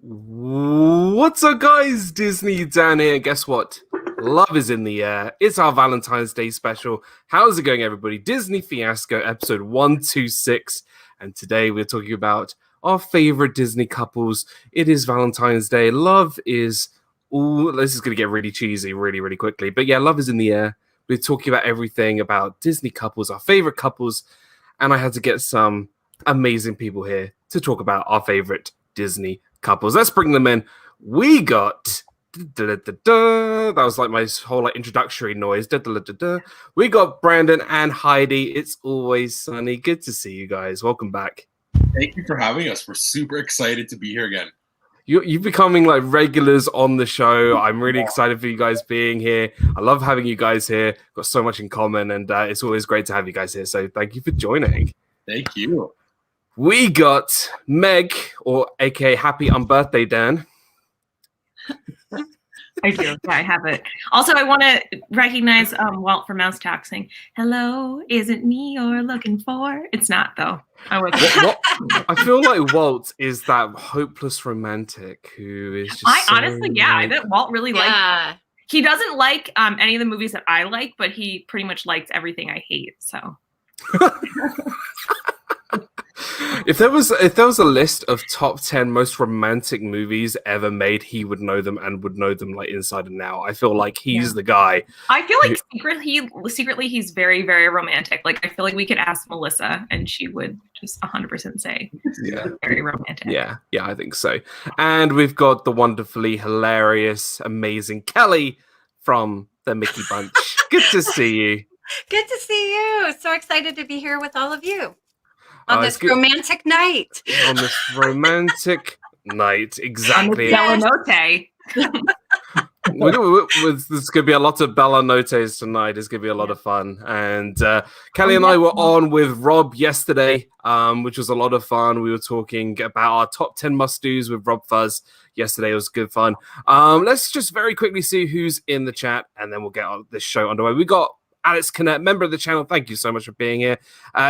What's up, guys? Disney Dan here. Guess what? Love is in the air. It's our Valentine's Day special. How's it going, everybody? Disney Fiasco, episode 126. And today we're talking about our favorite Disney couples. It is Valentine's Day. Love is... Ooh, this is going to get really cheesy really quickly. But yeah, love is in the air. We're talking about everything about Disney couples, our favorite couples. And I had to get some amazing people here to talk about our favorite Disney couples. Let's bring them in. We got that was like my whole introductory noise. We got Brandon and Heidi. It's always sunny. Good to see you guys. Welcome back. Thank you for having us. We're super excited to be here again. You're becoming like regulars on the show. I'm really excited for you guys being here. I love having you guys here. Got so much in common, and it's always great to have you guys here. So thank you for joining. Thank you. We got Meg, or aka Happy Unbirthday Dan. I do. I have it. Also, I want to recognize Walt from Mouse Talk saying, "Hello, is it me you're looking for?" It's not, though. I feel like Walt is that hopeless romantic who is just I bet Walt really likes. He doesn't like any of the movies that I like, but he pretty much likes everything I hate. So. If there was a list of top 10 most romantic movies ever made, he would know them and would know them like inside and out. I feel like he's the guy. I feel like secretly he's very, very romantic. Like I feel like we could ask Melissa and she would just 100% say very romantic. Yeah, I think so. And we've got the wonderfully hilarious, amazing Kelly from the Mickey Bunch. Good to see you. Good to see you. So excited to be here with all of you. On this romantic night. On this romantic night, exactly. On the There's going to be a lot of Bella Notes tonight. It's going to be a lot of fun. And Kelly and I were on with Rob yesterday, which was a lot of fun. We were talking about our top 10 must-dos with RobFuz yesterday. It was good fun. Let's just very quickly see who's in the chat, and then we'll get this show underway. We got Alex Connett, member of the channel. Thank you so much for being here.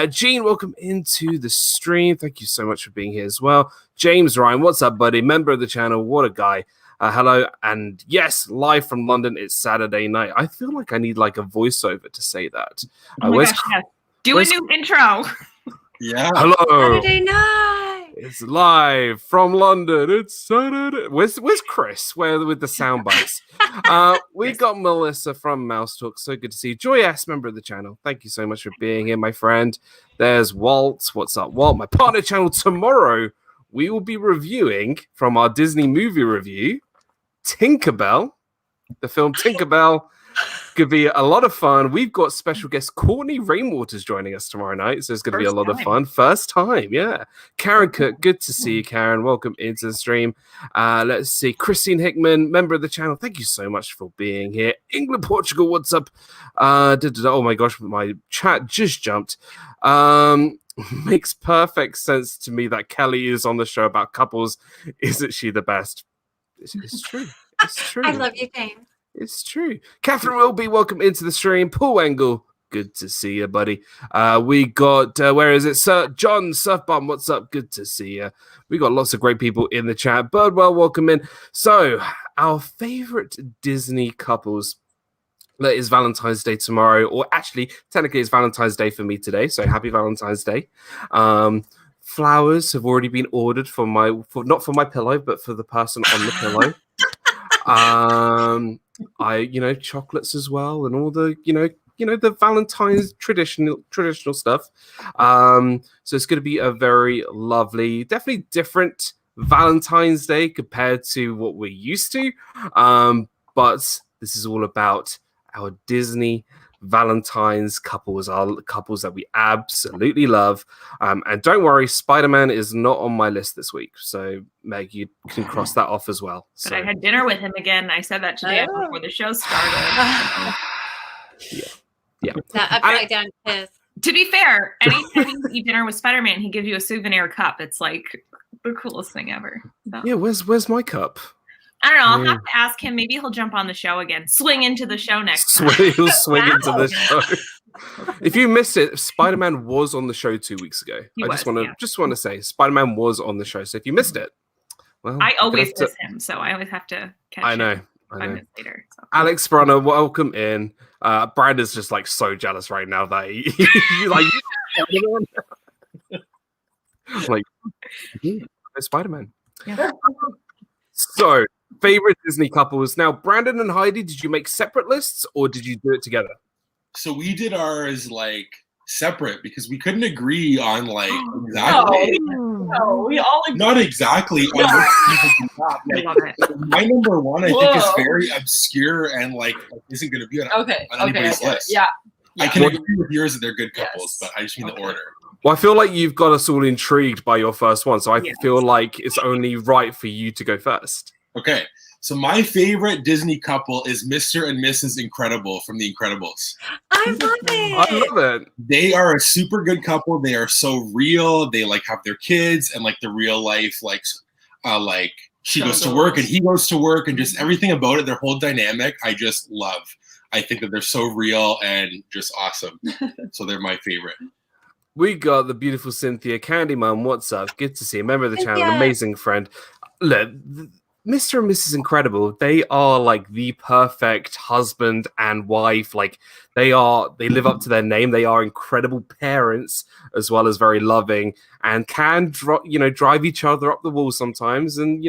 Gene, welcome into the stream. Thank you so much for being here as well. James Ryan, what's up, buddy? Member of the channel. What a guy. Hello. And yes, live from London. It's Saturday night. I feel like I need like a voiceover to say that. Do a new intro. Yeah. Hello. Saturday night. It's live from London. It's Saturday. Where's Chris? With the sound bites? We got Melissa from Mouse Talk. So good to see you. Joy S, member of the channel. Thank you so much for being here, my friend. There's Walt. What's up, Walt? My partner channel. Tomorrow we will be reviewing from our Disney movie review, Tinkerbell, the film Tinkerbell. Could be a lot of fun. We've got special guest Courtney Rainwaters joining us tomorrow night, so it's going to be a lot of fun. First time, yeah. Karen Cook, good to see you, Karen. Welcome into the stream. Let's see. Christine Hickman, member of the channel. Thank you so much for being here. England, Portugal, what's up? Oh my gosh, my chat just jumped. Makes perfect sense to me that Kelly is on the show about couples. Isn't she the best? It's true. It's true. I love you, James. It's true. Catherine Wilby, welcome into the stream. Paul Engel, good to see you, buddy. We got, where is it? Sir John Surfbomb, what's up? Good to see you. We got lots of great people in the chat. Birdwell, welcome in. So, our favorite Disney couples. That is Valentine's Day tomorrow, or actually, technically, it's Valentine's Day for me today. So, happy Valentine's Day. Flowers have already been ordered not for my pillow, but for the person on the pillow. Chocolates as well, and all the the Valentine's traditional stuff. So it's going to be a very lovely, definitely different Valentine's Day compared to what we're used to. But this is all about our Disney Valentine's couples, our couples that we absolutely love. And don't worry, Spider-Man is not on my list this week. So, Meg, you can cross that off as well. But I had dinner with him again. I said that today before the show started. Yeah. That upside down kiss. To be fair, anytime you eat dinner with Spider-Man, he gives you a souvenir cup. It's like the coolest thing ever. So. Yeah, where's my cup? I don't know. I'll have to ask him. Maybe he'll jump on the show again. Swing into the show next time. He'll swing into the show. If you missed it, Spider-Man was on the show 2 weeks ago. I just want to say Spider-Man was on the show. So if you missed it, Well, I always miss him, so I always have to catch I know. him 5 minutes later. So. Alex Brunner, welcome in. Brandon's just like so jealous right now that he like like Spider-Man. Yeah. So, favorite Disney couples. Now, Brandon and Heidi, did you make separate lists or did you do it together? So we did ours like separate because we couldn't agree on like exactly. No, we all agree. Not exactly. On what I love it. my number one, I think, is very obscure and like isn't going to be on anybody's list. Yeah. I can agree with yours that they're good couples, but I just mean the order. Well, I feel like you've got us all intrigued by your first one, so I feel like it's only right for you to go first. Okay, so my favorite Disney couple is Mr. and Mrs. Incredible from The Incredibles. I love it. I love it. They are a super good couple. They are so real. They like have their kids and like the real life, like she goes to work and he goes to work and just everything about it. Their whole dynamic, I just love. I think that they're so real and just awesome. So they're my favorite. We got the beautiful Cynthia. Candy Mom, what's up? Good to see you. Member of the channel, Cynthia. an amazing friend. Look, Mr. and Mrs. Incredible, they are like the perfect husband and wife. Like they live up to their name. They are incredible parents as well as very loving and can drive each other up the wall sometimes and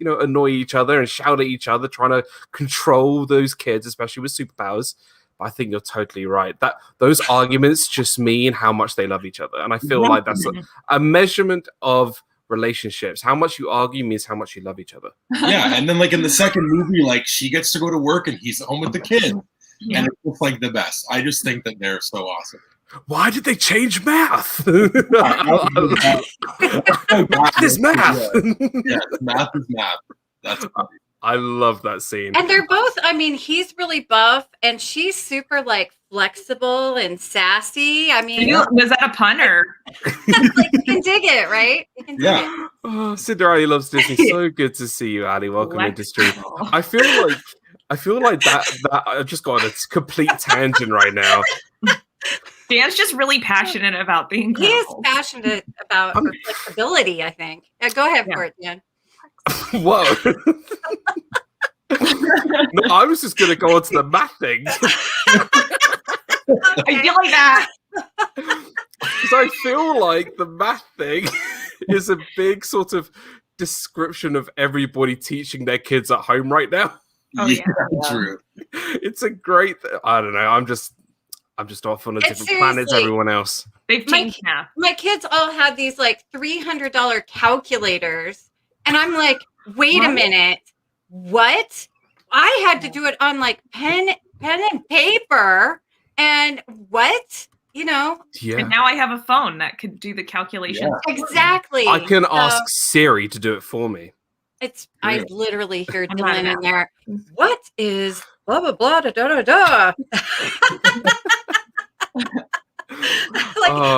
annoy each other and shout at each other, trying to control those kids, especially with superpowers. I think you're totally right. That those arguments just mean how much they love each other, and I feel like that's a measurement of relationships. How much you argue means how much you love each other. Yeah, and then like in the second movie, like she gets to go to work and he's home with the kid, and it's just like the best. I just think that they're so awesome. Why did they change math? What is math? Yeah, math is math. That's funny. I love that scene. And they're both, I mean, he's really buff and she's super like flexible and sassy. I mean, was that a pun or? like, you can dig it, right? You can dig it. Oh, Cinderella loves Disney. So good to see you, Ali. Welcome into stream. I feel like that I just got on a complete tangent right now. Dan's just really passionate about being. He is passionate about her flexibility, I think. Go ahead for it, Dan. Whoa. No, I was just going to go on to the math thing. I feel like that. Because I feel like the math thing is a big sort of description of everybody teaching their kids at home right now. Oh, yeah. True. It's a great I don't know. I'm just off on a different planet to everyone else. They've changed math. My kids all had these like $300 calculators. And I'm like, wait a minute, what? I had to do it on like pen and paper. And what? Yeah. And now I have a phone that could do the calculations. Yeah. Exactly. I can ask Siri to do it for me. I literally heard Dylan in there. What is blah, blah, blah, da, da, da, da.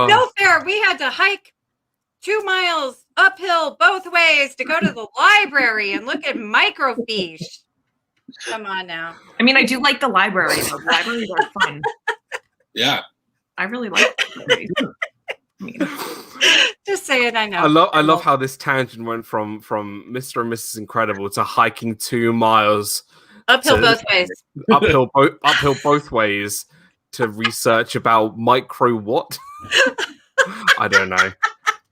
No fair. We had to hike 2 miles uphill both ways to go to the library and look at microfiche. Come on now. I mean, I do like the library. The libraries are fun. Yeah. I really like it. Just saying, I know. I love how this tangent went from Mr. and Mrs. Incredible to hiking 2 miles. Uphill both ways. Uphill both ways to research about micro what? I don't know.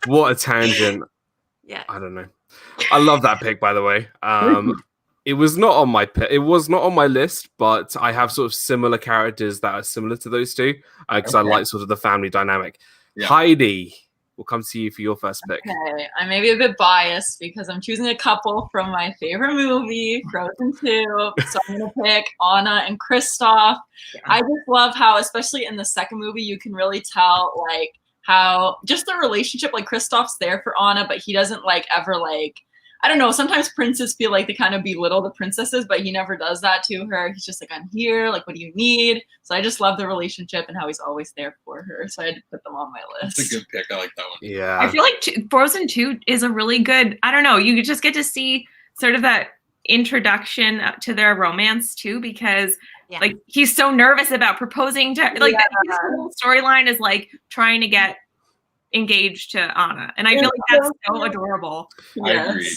What a tangent. Yeah. I don't know. I love that pick, by the way. It was not on my list, but I have sort of similar characters that are similar to those two because I like sort of the family dynamic. Yeah. Heidi, we'll come to you for your first pick. Okay, I may be a bit biased because I'm choosing a couple from my favorite movie, Frozen 2. So I'm going to pick Anna and Kristoff. Yeah. I just love how, especially in the second movie, you can really tell like how just the relationship, like Kristoff's there for Anna, but he doesn't like ever like, I don't know, sometimes princes feel like they kind of belittle the princesses, but he never does that to her. He's just like, I'm here, like, what do you need? So I just love the relationship and how he's always there for her. So I had to put them on my list. That's a good pick. I like that one. Yeah. I feel like Frozen 2 is a really good, I don't know, you just get to see sort of that introduction to their romance too, because like he's so nervous about proposing to like his whole storyline is like trying to get engaged to Anna, and I feel like that's so adorable. I agree.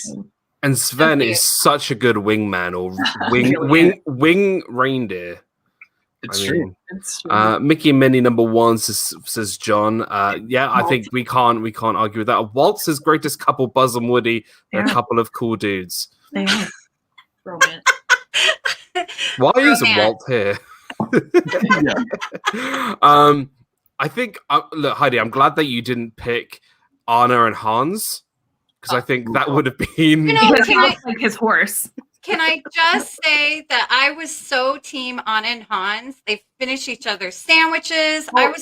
And Sven is such a good wingman or wing reindeer. It's true. It's true. Mickey and Minnie #1 says John. Yeah, I think we can't argue with that. Walt says greatest couple, Buzz and Woody. They're a couple of cool dudes. They are. Romance. Why is Walt here? I think look, Heidi, I'm glad that you didn't pick Anna and Hans, because I think that would have been like his horse. Can I just say that I was so team Anna and Hans? They finished each other's sandwiches. I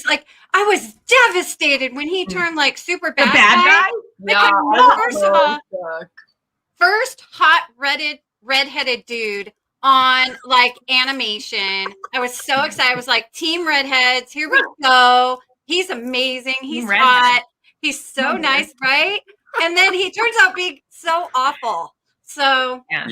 was devastated when he turned like super bad, guy. Yeah, First of all, first hot redheaded dude on like animation. I was so excited. I was like, team redheads, here we go. He's amazing. He's hot. He's so nice, right? And then he turns out being so awful. So yeah,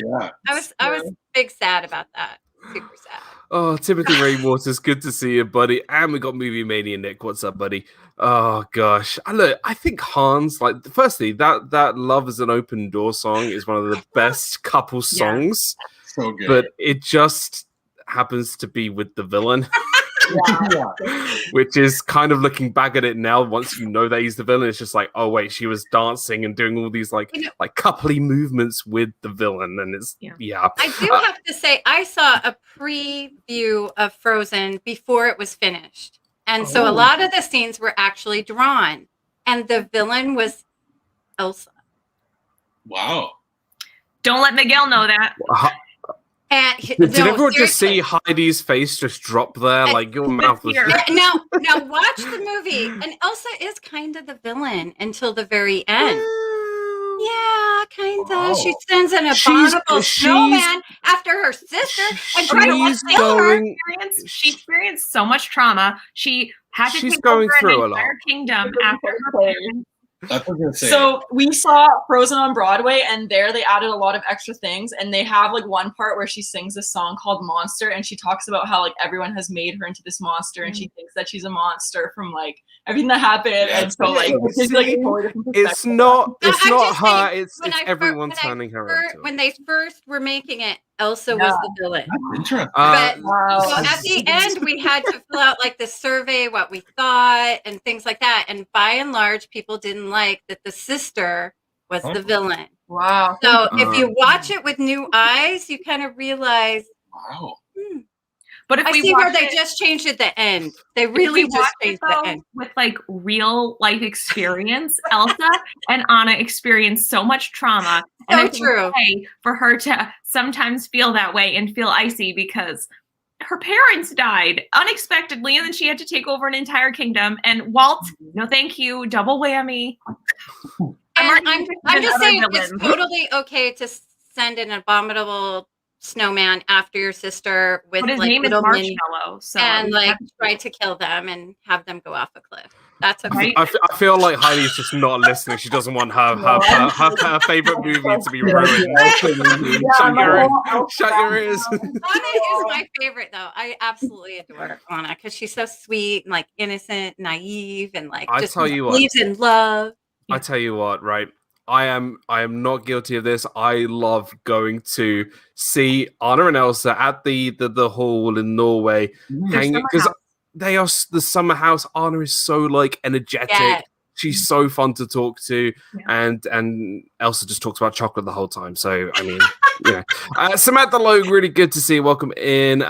I was big sad about that. Super sad. Oh, Timothy Rainwater's good to see you, buddy. And we got Movie Mania Nick. What's up, buddy? Oh gosh. I think Hans, like, firstly, that Love is an Open Door song is one of the best couple songs. So good. But it just happens to be with the villain. Which is kind of looking back at it now, once you know that he's the villain, it's just like, oh wait, she was dancing and doing all these like coupley movements with the villain, and it's I do have to say, I saw a preview of Frozen before it was finished, and so a lot of the scenes were actually drawn, and the villain was Elsa. Wow. Don't let Miguel know that. Did everyone just see Heidi's face just drop there? Like your mouth was. Now watch the movie, and Elsa is kind of the villain until the very end. Yeah, kind of. Oh. She sends an abominable snowman after her sister and tries to kill her. She experienced so much trauma. She had to take going over through an a lot. entire kingdom after her parents. That's what I'm gonna say. So we saw Frozen on Broadway, and there they added a lot of extra things, and they have like one part where she sings this song called Monster, and she talks about how like everyone has made her into this monster, and she thinks that she's a monster from like everything that happened, and so like it's like a totally different perspective. It's not her, it's when everyone turning her into it. When they first were making it, Elsa was the villain. That's interesting. But so at the end, we had to fill out like the survey, what we thought, and things like that. And by and large, people didn't like that the sister was the villain. Wow. So if you watch it with new eyes, you kind of realize, Wow. But if I we see watch where they it, just changed at the end. They really just changed the end. with like real life experience, Elsa and Anna experienced so much trauma. So And it's true. okay for her to sometimes feel that way and feel icy because her parents died unexpectedly, and then she had to take over an entire kingdom. And Walt, no thank you, double whammy. And I'm just saying, it's totally okay to send an abominable snowman after your sister with But his like name is little mini Marshmallow, so and like try to kill them and have them go off a cliff. That's okay. I feel like Heidi's just not listening. She doesn't want her favorite movie to be ruined. Shut your ears. Anna is my favorite, though. I absolutely adore Anna because she's so sweet and like innocent, naive, and like I just tell you what. believes in love. I tell you what, right? I am not guilty of this. I love going to see Anna and Elsa at the hall in Norway, because they are the summer house. Anna is so like energetic. Yeah. She's so fun to talk to, and Elsa just talks about chocolate the whole time. So I mean, Samantha Logue, really good to see you. Welcome in.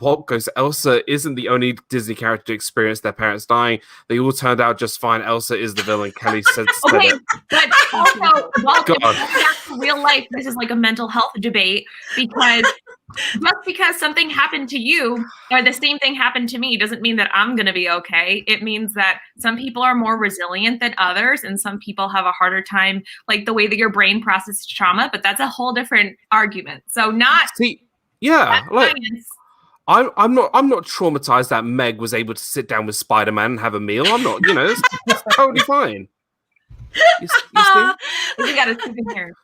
Walt goes, Elsa isn't the only Disney character to experience their parents dying. They all turned out just fine. Elsa is the villain. Kelly said. Okay, but also, back to real life, this is like a mental health debate because just because something happened to you or the same thing happened to me doesn't mean that I'm going to be okay. It means that some people are more resilient than others, and some people have a harder time, like the way that your brain processes trauma. But that's a whole different argument. So not like I'm not traumatized that Meg was able to sit down with Spider-Man and have a meal. I'm not, it's totally fine. You we got to sit in here.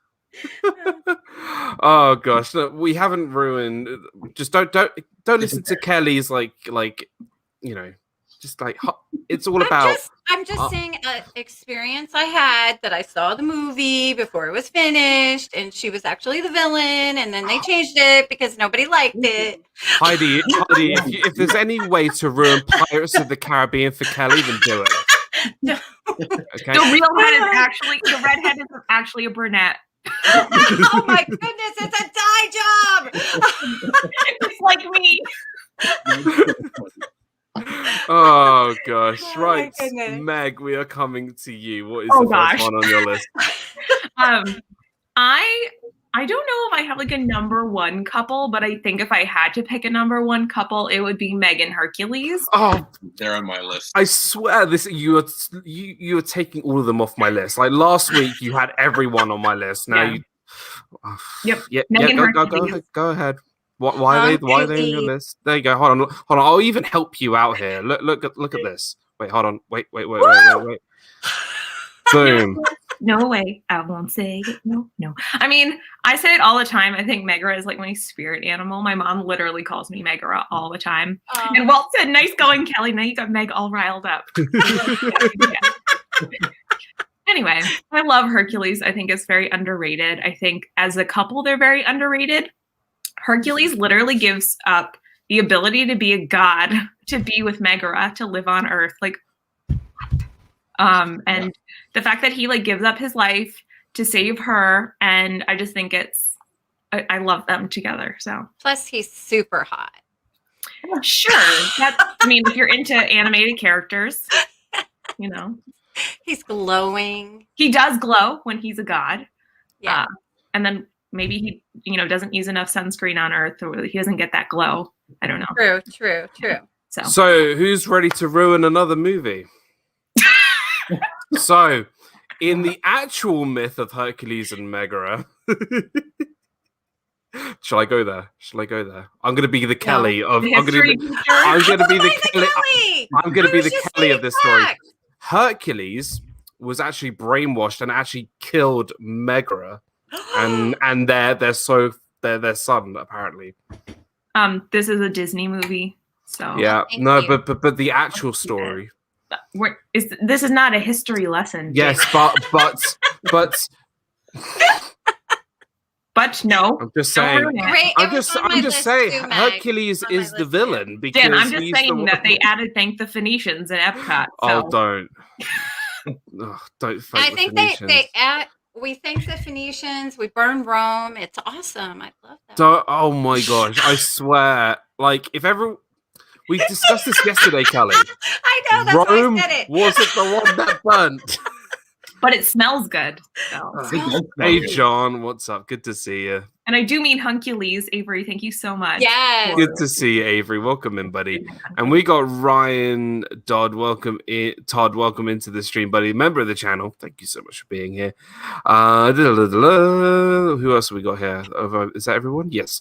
Oh gosh, look, we haven't ruined. Just don't listen to Kelly's like just like it's all about. I'm just saying an experience I had that I saw the movie before it was finished, and she was actually the villain, and then they changed it because nobody liked it. Heidi, if there's any way to ruin Pirates of the Caribbean for Kelly, then do it. Okay. The redhead is actually a brunette. Oh my goodness, it's a dye job. It's like me. Oh gosh, Oh, right, my goodness. Meg, we are coming to you. What is Oh, the first gosh. one on your list? I don't know if I have like a number one couple, but I think if I had to pick a number one couple, it would be Meg and Hercules. Oh, They're on my list. I swear you are taking all of them off my list. Like last week, you had everyone on my list. Now Yeah. Yep. yeah, Meg and go Hercules. ahead, go ahead. Why are they on your list? There you go. Hold on. I'll even help you out here. Look at this. Wait, hold on. Wait. Boom. No way. I won't say it. No. I mean, I say it all the time. I think Megara is like my spirit animal. My mom literally calls me Megara all the time. And Walt said, "Nice going, Kelly." Now you got Meg all riled up. Anyway, I love Hercules. I think it's very underrated. I think as a couple, they're very underrated. Hercules literally gives up the ability to be a god, to be with Megara, to live on Earth. And the fact that he like gives up his life to save her, and I just think I love them together. So Plus, he's super hot. sure, I mean, if you're into animated characters, you know, He's glowing. he does glow when he's a god. Yeah. And then maybe he, doesn't use enough sunscreen on Earth, or he doesn't get that glow. I don't know. True. So who's ready to ruin another movie? So, in the actual myth of Hercules and Megara, shall I go there? I'm going to be the Kelly of. I'm going to be the Kelly. I'm going to be the Kelly of this story. Hercules was actually brainwashed and actually killed Megara, and their son apparently. This is a Disney movie, so Yeah, Thank no, you. but the actual story. This is not a history lesson. Yes, but no. I'm just saying. ruin it. Great. I'm just saying. Too, Meg. Hercules It's on my is the list, villain too. because Dan, I'm just he's saying the that they added thank the Phoenicians in Epcot. So. Oh, don't. Ugh, don't. I Thank think we thank the Phoenicians. We burn Rome. It's awesome. I love that. Oh my gosh! I swear. Like, if ever we discussed this yesterday, Kelly. I know. That's Rome why I said it. wasn't the one that burnt. But it smells good. So. Hey, John, what's up? Good to see you. And I do mean Hercules. Avery, thank you so much. Yes. Good to see you, Avery. Welcome in, buddy. And we got Ryan Dodd. Welcome in, Todd. Welcome into the stream, buddy. Member of the channel. Thank you so much for being here. Who else have we got here? Is that everyone? Yes.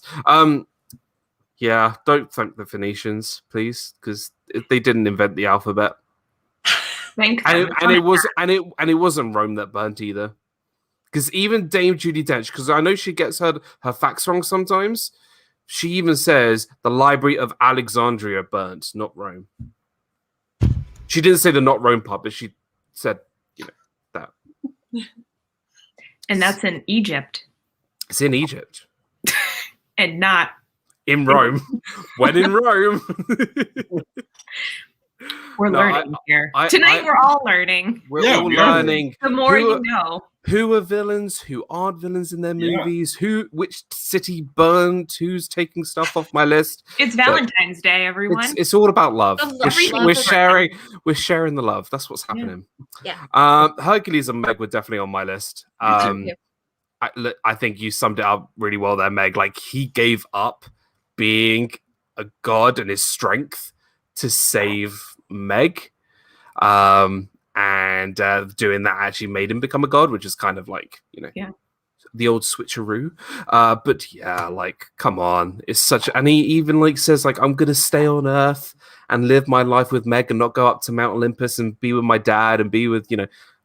Yeah. Don't thank the Phoenicians, please, because they didn't invent the alphabet. Thank And it wasn't Rome that burnt either. Because even Dame Judi Dench, because I know she gets her facts wrong sometimes, she even says the Library of Alexandria burnt, not Rome. She didn't say the not Rome part, but she said, that. And that's in Egypt. It's in Egypt. And not In Rome. When in Rome. we're learning here. Tonight we're all learning. We're all learning. The more you know. Who are villains? Who aren't villains in their movies? Which city burned? Who's taking stuff off my list? It's Valentine's Day, everyone. It's all about love. We're sharing the love. That's what's happening. Yeah. Hercules and Meg were definitely on my list. I think you summed it up really well there, Meg. Like, he gave up being a god and his strength to save Meg. And doing that actually made him become a god, which is kind of like, the old switcheroo. But yeah, like, come on. It's such, and he even like says like, I'm going to stay on Earth and live my life with Meg and not go up to Mount Olympus and be with my dad and be with,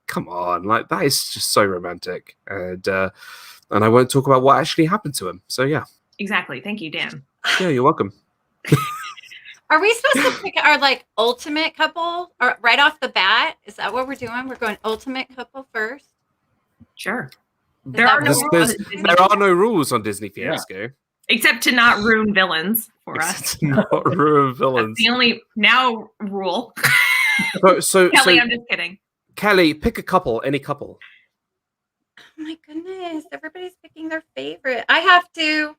come on. Like, that is just so romantic. And I won't talk about what actually happened to him. So yeah. Exactly. Thank you, Dan. Yeah, you're welcome. Are we supposed to pick our like ultimate couple or right off the bat? Is that what we're doing? We're going ultimate couple first. Sure. Is There that are no what- rules There are no rules on Disney Fiasco. except to not ruin villains for us. Except to not ruin That's villains. the only now rule. So Kelly, I'm just kidding. Kelly, pick a couple, any couple. Oh my goodness, everybody's picking their favorite. I have to.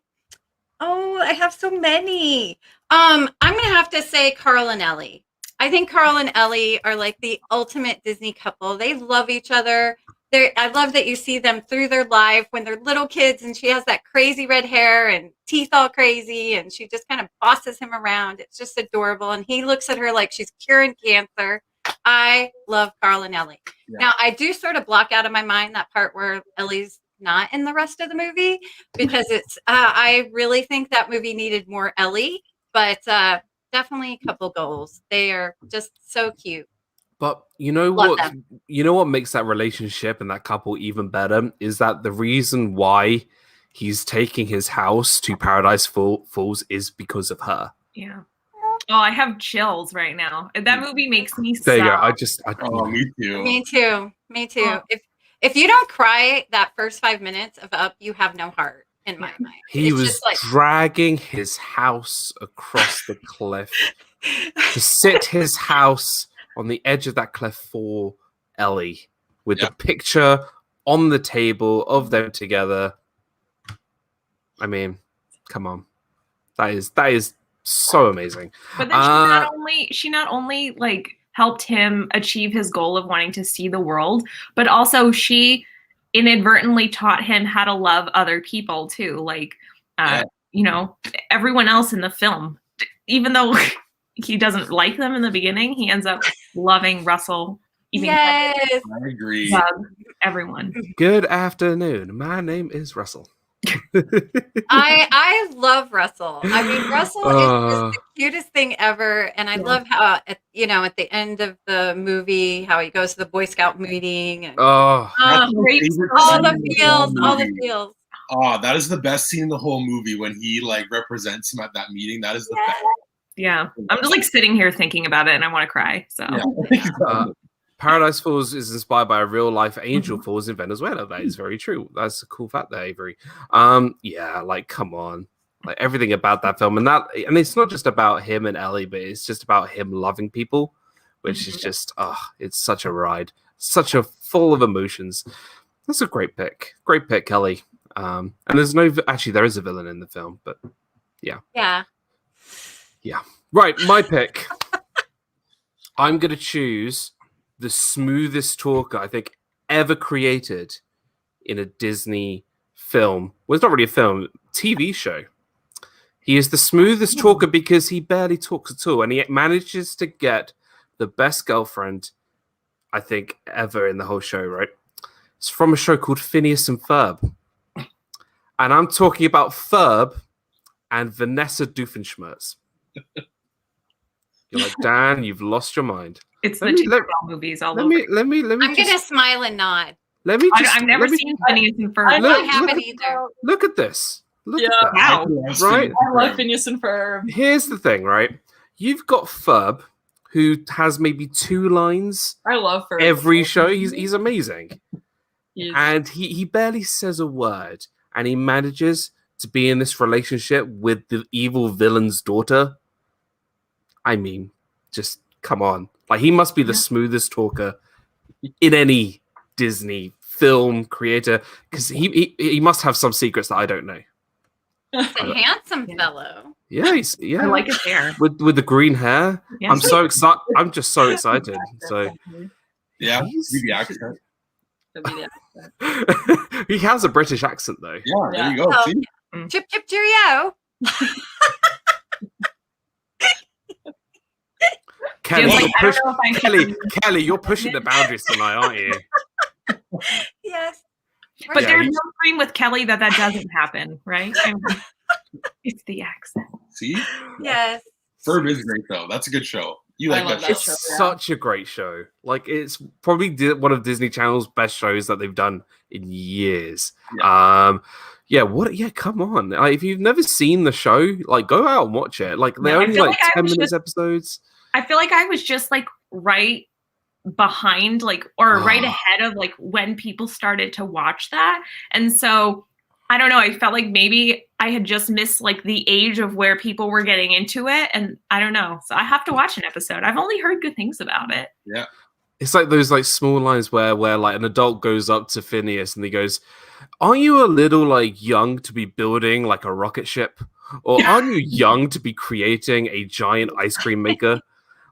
Oh, I have so many. I'm gonna have to say Carl and Ellie. I think Carl and Ellie are like the ultimate Disney couple. They love each other. I love that you see them through their life when they're little kids, and she has that crazy red hair and teeth all crazy, and she just kind of bosses him around. It's just adorable, and he looks at her like she's curing cancer. I love Carl and Ellie. Yeah. Now, I do sort of block out of my mind that part where Ellie's not in the rest of the movie because it's. I really think that movie needed more Ellie, but definitely a couple goals. They are just so cute. But you know Love what? them. You know what makes that relationship and that couple even better is that the reason why he's taking his house to Paradise Falls is because of her. Yeah. Oh, I have chills right now. That movie makes me There you go. sad. Oh, me too. Me too. Me too. Oh. If you don't cry that first 5 minutes of Up, you have no heart in my mind. He It's was just like dragging his house across the cliff to sit his house on the edge of that cliff for Ellie with the picture on the table of them together. I mean, come on. That is so amazing. But then she not only like helped him achieve his goal of wanting to see the world, but also she inadvertently taught him how to love other people too. Like, you know, everyone else in the film, even though he doesn't like them in the beginning, he ends up loving Russell. Even yes. I agree. everyone. Good afternoon. My name is Russell. I love Russell. I mean, Russell is just the cutest thing ever, and I love how at the end of the movie, how he goes to the Boy Scout meeting and Oh, That's my great. favorite all scene the in the feels, whole all the movie. feels. Oh, that is the best scene in the whole movie when he like represents him at that meeting. That is the best. Yeah. I'm just like sitting here thinking about it and I want to cry. So Yeah. Paradise Falls is inspired by a real life angel falls in Venezuela. That is very true. That's a cool fact there, Avery. Yeah, like come on. Like everything about that film and it's not just about him and Ellie, but it's just about him loving people, which is just it's such a ride. Such a full of emotions. That's a great pick. Great pick, Kelly. And there's there is a villain in the film, but yeah. Yeah. Right, my pick. I'm gonna choose the smoothest talker I think ever created in a Disney film. Well, it's not really a film, TV show. He is the smoothest talker because he barely talks at all, and he manages to get the best girlfriend I think ever in the whole show. Right? It's from a show called Phineas and Ferb, and I'm talking about Ferb and Vanessa Doofenshmirtz. You're like, Dan, you've lost your mind. it's the two movies all over. Let me I'm gonna smile and nod. Let me just. I've never seen Phineas and Ferb. I haven't either. Look at this. Look Yeah. at that. Wow. Right? I love Phineas and Ferb. Here's the thing, right? You've got Ferb, who has maybe 2 lines I love Ferb. every show. He's amazing. He's- And he barely says a word. And he manages to be in this relationship with the evil villain's daughter. I mean, just come on. Like, he must be the smoothest talker in any Disney film creator, because he must have some secrets that I don't know. He's a handsome fellow. Yeah, I like his hair. with the green hair. Yeah. I'm so excited. I'm just so excited. So Yeah. He's- Be the accent. he has a British accent though. Yeah, there you go. Oh, See? Chip chip cheerio. Kelly, Feels you're like, I don't know if I Kelly, you're pushing the boundaries tonight, aren't you? Yes. But Yeah, there's he's- no scream with Kelly that doesn't happen, right? I mean, it's the accent. See? Yes. Ferb is great though. That's a good show. You I like love that that show? It's show, yeah. such a great show. Like, it's probably one of Disney Channel's best shows that they've done in years. Yeah, what? Yeah, come on. Like, if you've never seen the show, like, go out and watch it. Like, they're only like 10 minutes episodes. I feel like I was just like right behind, like, or right ahead of like when people started to watch that. And so I don't know, I felt like maybe I had just missed like the age of where people were getting into it. And I don't know. So I have to watch an episode. I've only heard good things about it. Yeah. It's like those like small lines where like an adult goes up to Phineas and he goes, "Are you a little like young to be building like a rocket ship? Or are you young to be creating a giant ice cream maker?"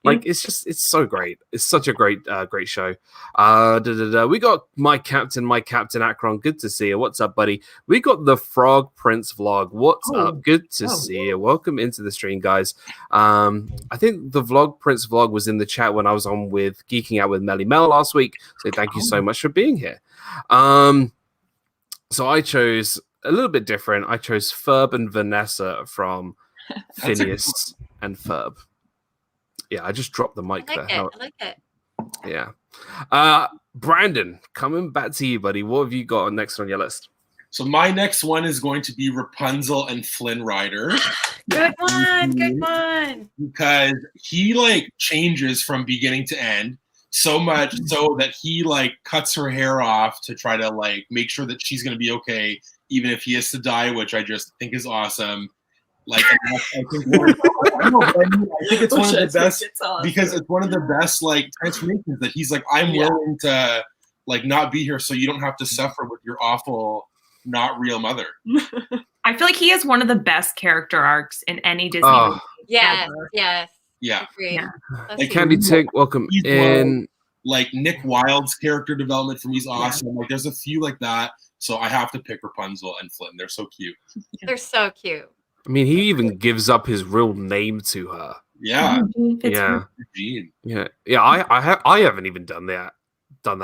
Like, it's so great. It's such a great show. We got my captain Akron. Good to see you. What's up, buddy? We got the Frog Prince vlog. What's up? Good to see you. Welcome into the stream, guys. I think the Vlog Prince vlog was in the chat when I was on with Geeking Out with Melly Mel last week. So thank you so much for being here. So I chose a little bit different. I chose Ferb and Vanessa from Phineas and Ferb. Yeah, I just dropped the mic there. I like it. Yeah. Brandon, coming back to you, buddy. What have you got next on your list? So my next one is going to be Rapunzel and Flynn Rider. Good one. Because he like changes from beginning to end so much so that he like cuts her hair off to try to like make sure that she's going to be okay, even if he has to die, which I just think is awesome. Like, I think it's one of the best because it's one of the best like transformations that he's like, I'm willing to like not be here so you don't have to suffer with your awful, not real mother. I feel like he has one of the best character arcs in any Disney movie. Yes. Yeah. Agreed. Hey, Candy Tink, welcome in. Like Nick Wilde's character development for me is awesome. Like, there's a few like that, so I have to pick Rapunzel and Flynn. They're so cute. They're so cute. I mean, he even gives up his real name to her. Yeah. Jean. I haven't even done that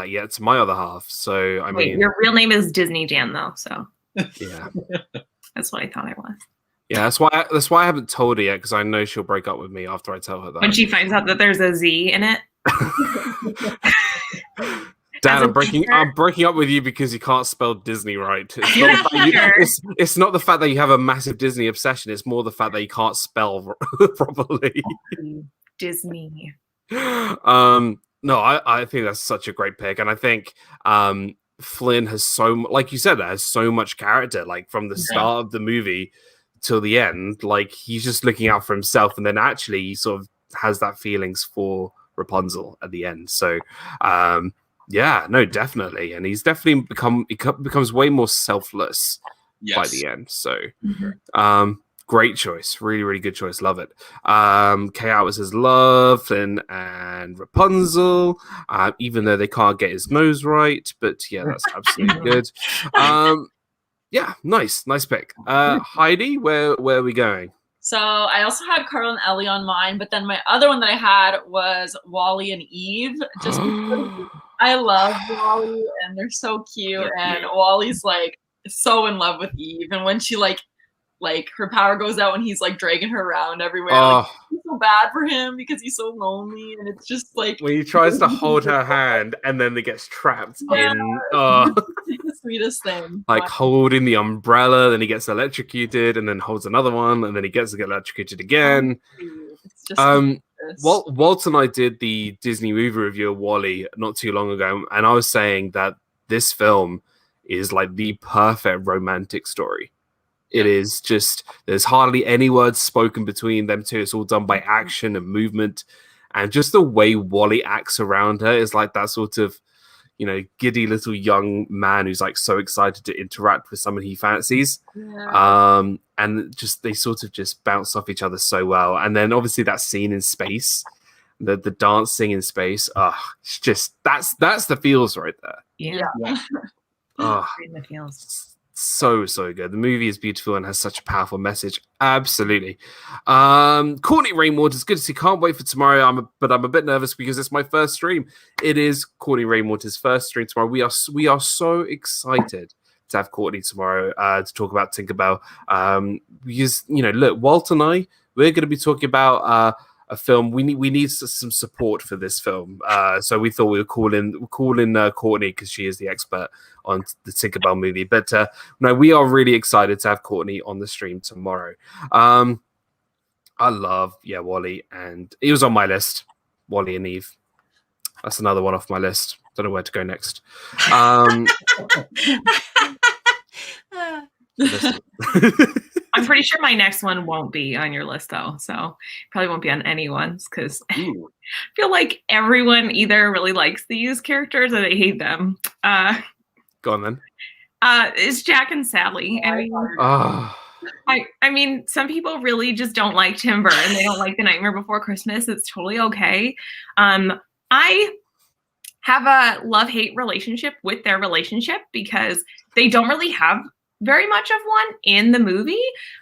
yet to my other half. So I mean, your real name is Disney Dan, though. So yeah, that's what I thought it was. Yeah, that's why I haven't told her yet, because I know she'll break up with me after I tell her that. When she finds out that there's a Z in it. Dan, I'm breaking up with you because you can't spell Disney right. It's not the fact that you have a massive Disney obsession. It's more the fact that you can't spell properly. Disney. No, I think that's such a great pick, and I think Flynn has like you said, has so much character. Like from the start of the movie till the end, like he's just looking out for himself, and then actually he sort of has that feelings for Rapunzel at the end. So. Yeah, no, definitely, and he's definitely becomes way more selfless by the end. So, great choice, really, really good choice. Love it. K Hour says love Flynn and Rapunzel, even though they can't get his nose right. But yeah, that's absolutely good. Yeah, nice pick. Heidi, where are we going? So I also had Carl and Ellie on mine, but then my other one that I had was Wally and Eve. Just because I love Wally and they're so cute, and Wally's like so in love with Eve, and when she like her power goes out and he's like dragging her around everywhere. Like, it's so bad for him because he's so lonely, and it's just like when he tries to hold her hand and then it gets trapped in. It's the sweetest thing. Like holding the umbrella, then he gets electrocuted, and then holds another one, and then he gets to get electrocuted again. It's just Walt and I did the Disney movie review of Wall-E not too long ago, and I was saying that this film is like the perfect romantic story. It is just, there's hardly any words spoken between them two. It's all done by action and movement. And just the way Wall-E acts around her is like that sort of, giddy little young man who's like so excited to interact with someone he fancies. And just, they sort of just bounce off each other so well. And then obviously that scene in space, the dancing in space, it's just, that's the feels right there. Yeah. The feels. So good. The movie is beautiful and has such a powerful message. Absolutely. Courtney Rainwater's good to see. Can't wait for tomorrow. But I'm a bit nervous because it's my first stream. It is Courtney Rainwater's first stream tomorrow. We are so excited to have Courtney tomorrow to talk about Tinkerbell. Because look, Walt and I, we're going to be talking about a film. We need some support for this film. So we thought we would call in Courtney because she is the expert on the Tinkerbell movie. But no, we are really excited to have Courtney on the stream tomorrow. I love Wally, and he was on my list. Wally and Eve. That's another one off my list. Don't know where to go next. I'm pretty sure my next one won't be on your list though, so probably won't be on anyone's because I feel like everyone either really likes these characters or they hate them. Go on then. It's Jack and Sally. I mean, some people really just don't like Tim Burton. They don't like The Nightmare Before Christmas. It's totally okay. I have a love-hate relationship with their relationship because they don't really have very much of one in the movie,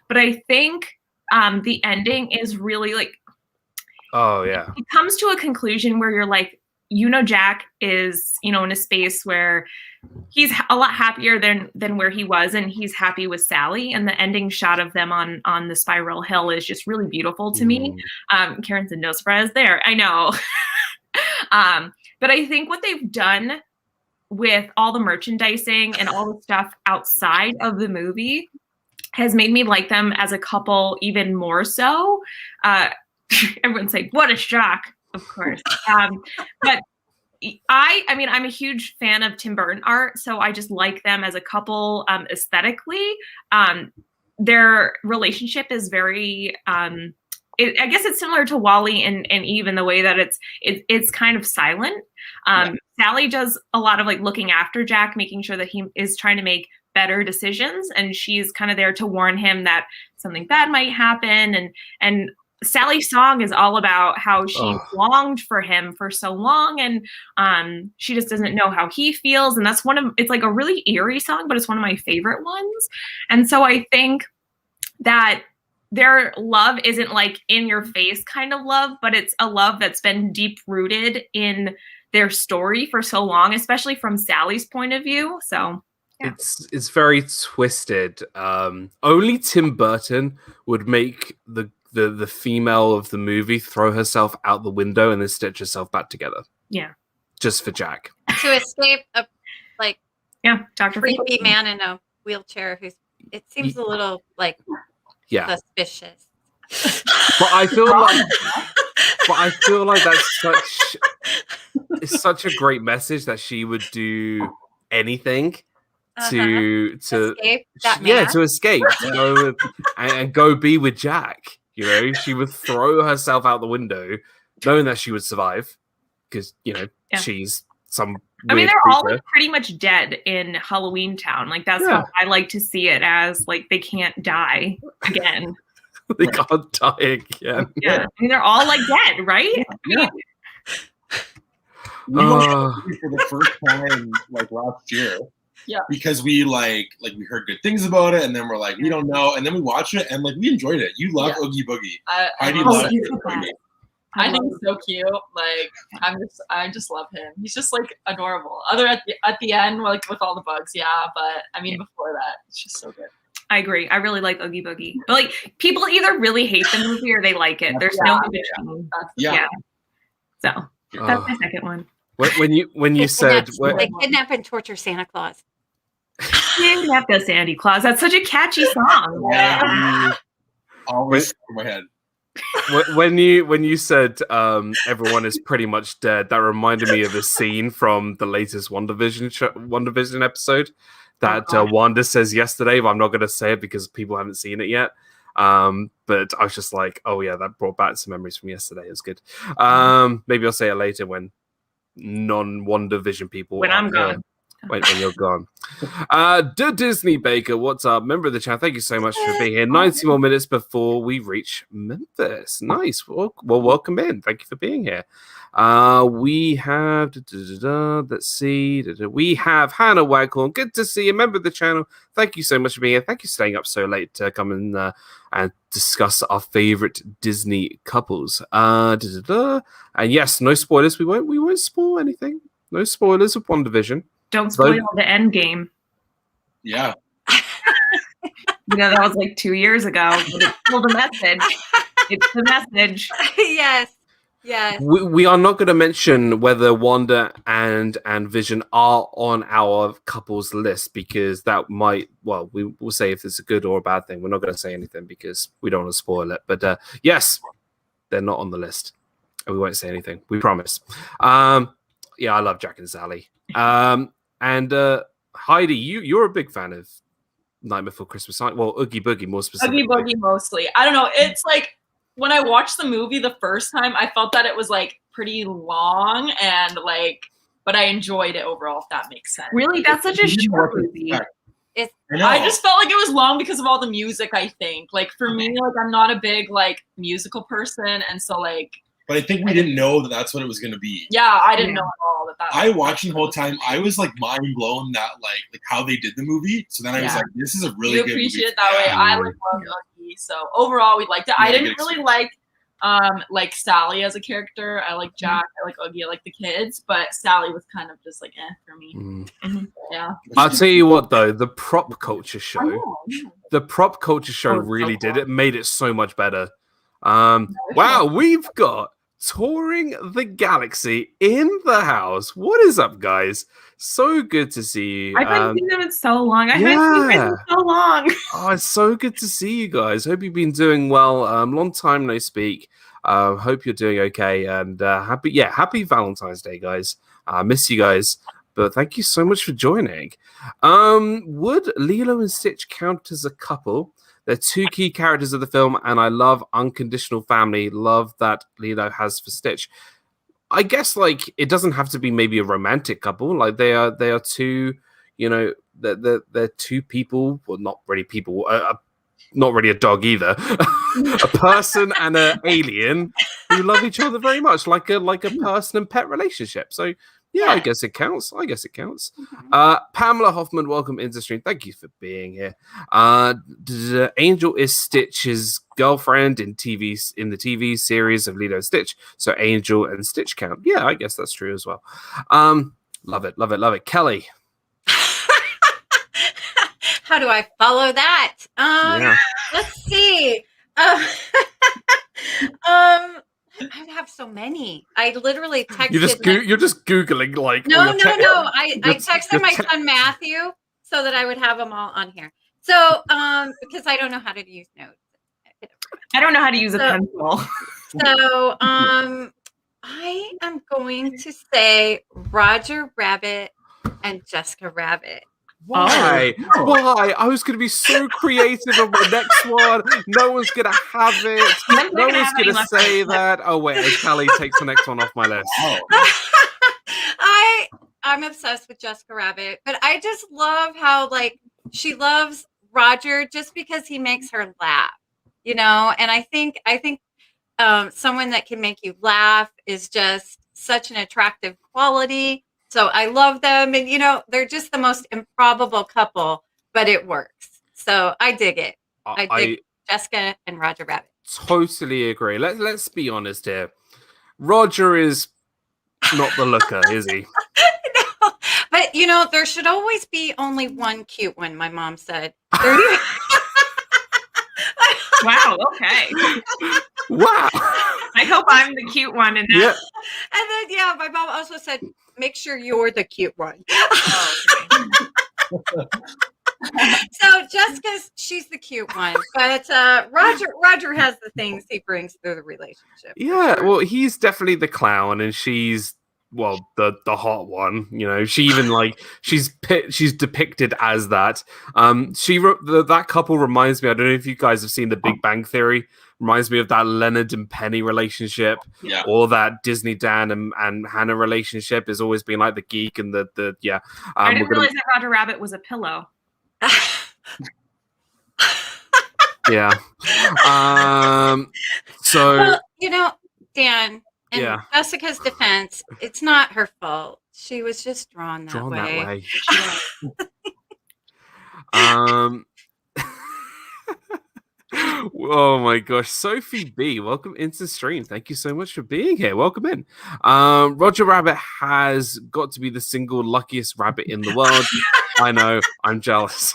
but I think the ending is really like, it comes to a conclusion where you're like, Jack is, in a space where he's a lot happier than where he was, and he's happy with Sally, and the ending shot of them on the spiral hill is just really beautiful to me. Karen said no surprise there. I know. But I think what they've done with all the merchandising and all the stuff outside of the movie has made me like them as a couple even more so. Everyone's like, what a shock, of course. But I mean, I'm a huge fan of Tim Burton art, so I just like them as a couple aesthetically. Their relationship is very... I guess it's similar to Wally and Eve in the way that it's kind of silent. Sally does a lot of like looking after Jack, making sure that he is trying to make better decisions, and she's kind of there to warn him that something bad might happen. And Sally's song is all about how she longed for him for so long, and she just doesn't know how he feels. And that's it's like a really eerie song, but it's one of my favorite ones. And so I think that their love isn't like in your face kind of love, but it's a love that's been deep rooted in their story for so long, especially from Sally's point of view. So yeah. It's very twisted. Only Tim Burton would make the female of the movie throw herself out the window and then stitch herself back together. Yeah. Just for Jack. To escape a Dr. creepy man in a wheelchair it seems a little like suspicious. But I feel like it's such a great message that she would do anything to escape that man. To escape, to go and go be with Jack. She would throw herself out the window, knowing that she would survive, because she's some. I mean, they're creature. all like, pretty much dead in Halloween Town. Like that's how I like to see it as. Like they can't die again. They can't die again. Yeah, I mean they're all like dead, right? Yeah. We watched it for the first time like last year. Yeah. Because we we heard good things about it, and then we're like, we don't know, and then we watched it, and like we enjoyed it. You love Oogie Boogie. Heidi loves it. I think he's so cute. Like I just love him. He's just like adorable. Other at the end, like with all the bugs, but I mean before that, it's just so good. I agree. I really like Oogie Boogie. But like people either really hate the movie or they like it. There's no in between. So that's my second one. When you said they kidnap and torture Santa Claus. Kidnap the Sandy Claus. That's such a catchy song. Always in my head. When you said everyone is pretty much dead, that reminded me of a scene from the latest WandaVision episode that Wanda says yesterday, but I'm not going to say it because people haven't seen it yet. But I was just like, oh yeah, that brought back some memories from yesterday. It was good. Maybe I'll say it later when non-WandaVision people when I'm gone. When you're gone. The Disney Baker, what's up? Member of the channel, thank you so much for being here. 90 more minutes before we reach Memphis. Nice. Well, welcome in. Thank you for being here. We have, let's see. We have Hannah Waghorn. Good to see you. Member of the channel. Thank you so much for being here. Thank you for staying up so late to come and discuss our favorite Disney couples. And yes, no spoilers. We won't spoil anything. No spoilers of WandaVision. Don't spoil the end game. Yeah. That was like 2 years ago. But it's still the message. It's the message. Yes. Yes. We are not going to mention whether Wanda and Vision are on our couples list because that might, well, we will say if it's a good or a bad thing. We're not going to say anything because we don't want to spoil it. But yes, they're not on the list. And we won't say anything. We promise. Yeah, I love Jack and Sally. And Heidi, you're a big fan of Nightmare Before Christmas. Well, Oogie Boogie more specifically. Oogie Boogie mostly. I don't know. It's like when I watched the movie the first time, I felt that it was like pretty long and like, but I enjoyed it overall, if that makes sense. Really? That's such a short movie. I just felt like it was long because of all the music, I think. Like for me, like I'm not a big like musical person. And so like, but I think we didn't know that that's what it was going to be. yeah, I didn't know at all that. I watched the whole time. I was like mind blown that like how they did the movie. So then I was like, this is a really you good appreciate movie. it that way. I like love Oogie. So overall, we liked it. I didn't really like Sally as a character. I like Jack. I like Oogie. I like the kids. But Sally was kind of just like for me. Yeah. I'll tell you what though, the prop culture show, really did it. Made it so much better. Wow, we've got Touring the Galaxy in the house. What is up, guys? So good to see you. I haven't seen them in so long. I haven't seen them in so long. Oh, it's so good to see you guys. Hope you've been doing well. Long time no speak. Hope you're doing okay. And happy Valentine's Day, guys. I miss you guys. But thank you so much for joining. Would Lilo and Stitch count as a couple? They're two key characters of the film, and I love unconditional family. Love that Lilo has for Stitch. I guess like it doesn't have to be maybe a romantic couple. Like they are two, you know, they're two people. Well, not really people. Not really a dog either. A person and an alien who love each other very much, like a person and pet relationship. So. Yeah, I guess it counts. Pamela Hoffman, welcome into stream. Thank you for being here. Angel is Stitch's girlfriend in the TV series of Lilo and Stitch. So Angel and Stitch count. Yeah, I guess that's true as well. Love it. Kelly. How do I follow that? Let's see. I have so many. I literally texted. You're just Googling like. No. I texted my son Matthew so that I would have them all on here. So because I don't know how to use notes. I don't know how to use a pencil. So I am going to say Roger Rabbit and Jessica Rabbit. Why? Why? I was going to be so creative on my next one. No one's going to have it. No one's going to say that. Oh, wait. Callie takes the next one off my list. I'm obsessed with Jessica Rabbit, but I just love how, like, she loves Roger just because he makes her laugh, you know? And I think someone that can make you laugh is just such an attractive quality. So I love them, and you know they're just the most improbable couple, but it works. So I dig it. I dig Jessica and Roger Rabbit. Totally agree. Let's be honest here. Roger is not the looker, is he? No, but you know there should always be only one cute one. My mom said. Wow. Okay. Wow. I hope I'm the cute one in that. Yeah. And then my mom also said, make sure you're the cute one. So Jessica's, she's the cute one, but Roger has the things he brings through the relationship. Yeah, well, he's definitely the clown, and she's the hot one. You know, she even like she's depicted as that. That couple reminds me. I don't know if you guys have seen The Big Bang Theory. Reminds me of that Leonard and Penny relationship, or that Disney Dan and Hannah relationship has always been like the geek and the. I didn't realize that Roger Rabbit was a pillow. Yeah. So well, you know, Dan, in Jessica's defense, it's not her fault. She was just drawn that way. Oh my gosh, Sophie B, welcome into stream. Thank you so much for being here. Welcome in. Roger Rabbit has got to be the single luckiest rabbit in the world. I know, I'm jealous.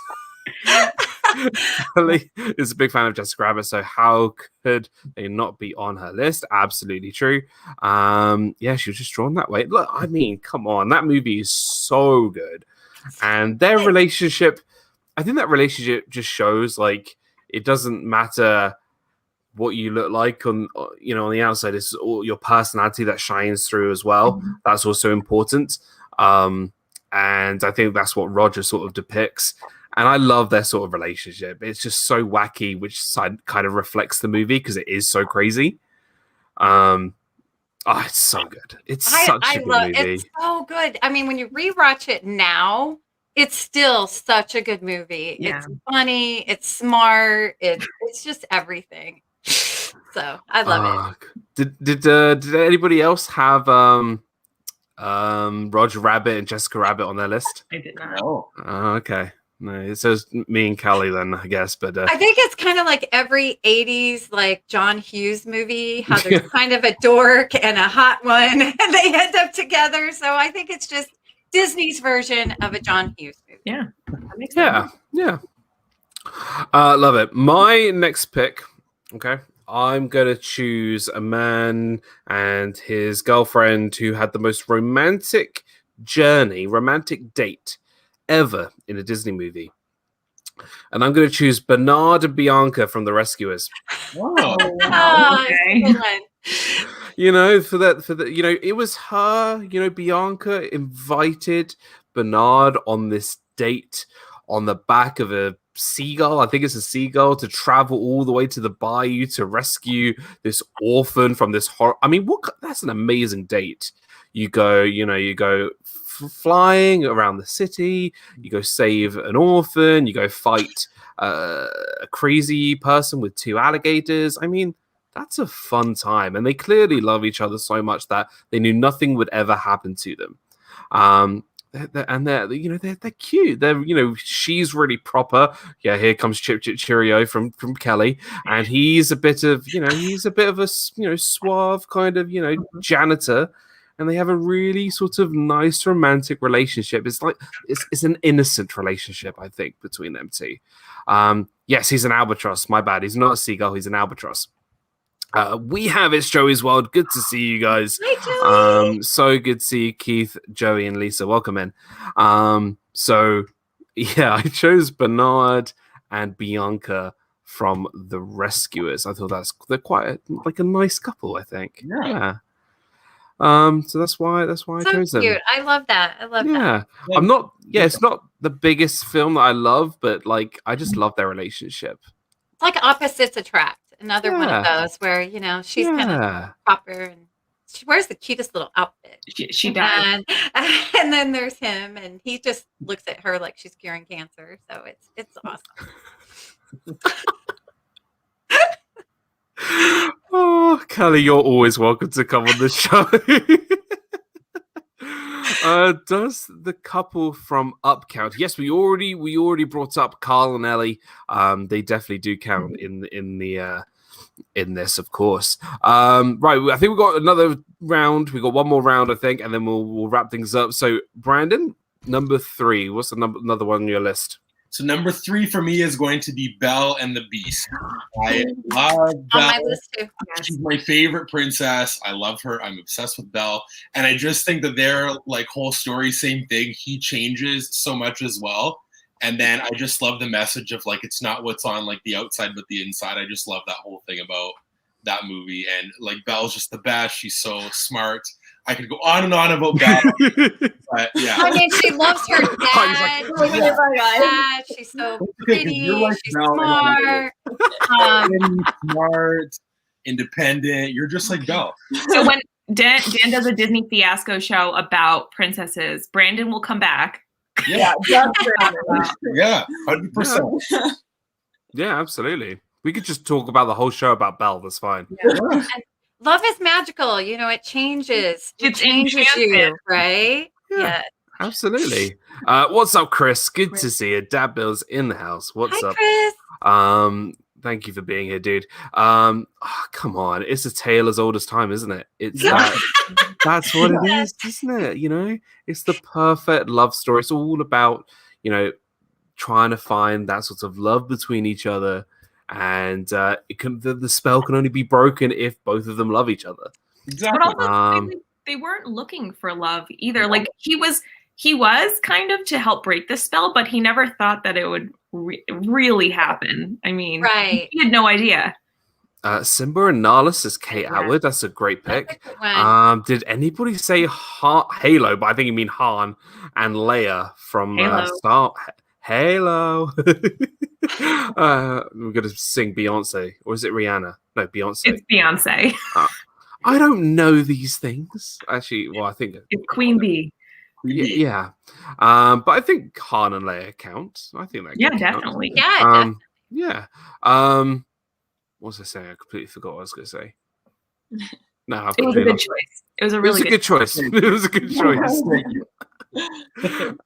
Ellie is a big fan of Jessica Rabbit, so how could they not be on her list? Absolutely true. Yeah, she was just drawn that way. Look, I mean, come on, that movie is so good, and their relationship. I think that relationship just shows like it doesn't matter what you look like on the outside. It's all your personality that shines through as well. That's also important. And I think that's what Roger sort of depicts. And I love their sort of relationship. It's just so wacky, which side kind of reflects the movie because it is so crazy. It's so good. It's such a good movie. It's so good. I mean, when you rewatch it now, it's still such a good movie. Yeah. It's funny. It's smart. It's just everything. So I love it. Did anybody else have Roger Rabbit and Jessica Rabbit on their list? I did not. Oh, Okay. No, it says me and Callie then, I guess. But I think it's kind of like every 80s like John Hughes movie, how there's kind of a dork and a hot one and they end up together. So I think it's just Disney's version of a John Hughes movie. Yeah. That makes sense. Yeah. Love it. My next pick, okay, I'm going to choose a man and his girlfriend who had the most romantic date ever in a Disney movie. And I'm going to choose Bernard and Bianca from The Rescuers. wow. Okay. It was her, Bianca invited Bernard on this date on the back of a seagull. I think it's a seagull, to travel all the way to the bayou to rescue this orphan from this horror. I mean, that's an amazing date. You go flying around the city, you go save an orphan, you go fight a crazy person with 2 alligators. I mean, that's a fun time, and they clearly love each other so much that they knew nothing would ever happen to them. They're cute. She's really proper. Yeah, here comes Chip Chip Cheerio from Kelly, and he's a bit of a suave kind of janitor, and they have a really sort of nice romantic relationship. It's like it's an innocent relationship, I think, between them two. Yes, he's an albatross. My bad. He's not a seagull. He's an albatross. We have It's Joey's World. Good to see you guys. Hi, Joey. So good to see you, Keith, Joey, and Lisa. Welcome in. So yeah, I chose Bernard and Bianca from The Rescuers. I thought they're quite a nice couple, I think. Yeah. So that's why I So chose them. cute. I love that. Yeah. I'm not. Yeah, it's not the biggest film that I love, but like I just love their relationship. It's like opposites attract. Another one of those where, she's kind of proper and she wears the cutest little outfit. She does. And then there's him, and he just looks at her like she's curing cancer. So it's awesome. Oh, Kelly, you're always welcome to come on the show. Does the couple from Up count? Yes, we already brought up Carl and Ellie. They definitely do count in this, of course. Right, I think we got another round. We got one more round, I think, and then we'll wrap things up. So, Brandon, number 3. What's another one on your list? So number 3 for me is going to be Belle and the Beast. I love Belle. On my list too. She's my favorite princess. I love her. I'm obsessed with Belle. And I just think that their whole story, same thing. He changes so much as well. And then I just love the message of it's not what's on the outside, but the inside. I just love that whole thing about that movie. And Belle's just the best. She's so smart. I could go on and on about Belle. But yeah. I mean, she loves her dad. Yeah. She's so pretty. She's Belle, smart. Smart, independent. You're just like Belle. So when Dan does a Disney Fiasco show about princesses, Brandon will come back. Yeah, yeah, 100%. Yeah, absolutely. We could just talk about the whole show about Belle. That's fine. Yeah. And love is magical. It changes. It changes you, right? Yeah. Absolutely. What's up, Chris? Good to see you. Dad Bill's in the house. What's up, Chris? Thank you for being here, dude. Come on, it's a tale as old as time, isn't it? It's that's what it is, isn't it? It's the perfect love story. It's all about trying to find that sort of love between each other, and the spell can only be broken if both of them love each other. Exactly. But also, they weren't looking for love either. Like he was kind of to help break the spell, but he never thought that it would really happen. I mean, Right. he had no idea. Simba and Nahlas as Kate Atwood. That's a great pick. Did anybody say Halo? But I think you mean Han and Leia from Star. Halo. We're gonna sing Beyonce, or is it Rihanna? No, Beyonce. It's Beyonce. I don't know these things. Actually, well, I think it's Queen Bee. Yeah. But I think Han and Leia count. I think that. Yeah, definitely. Yeah. Yeah. What was I saying? I completely forgot what I was going to say. No, it was a good choice. It was a really good choice. It was a good choice. Thank you.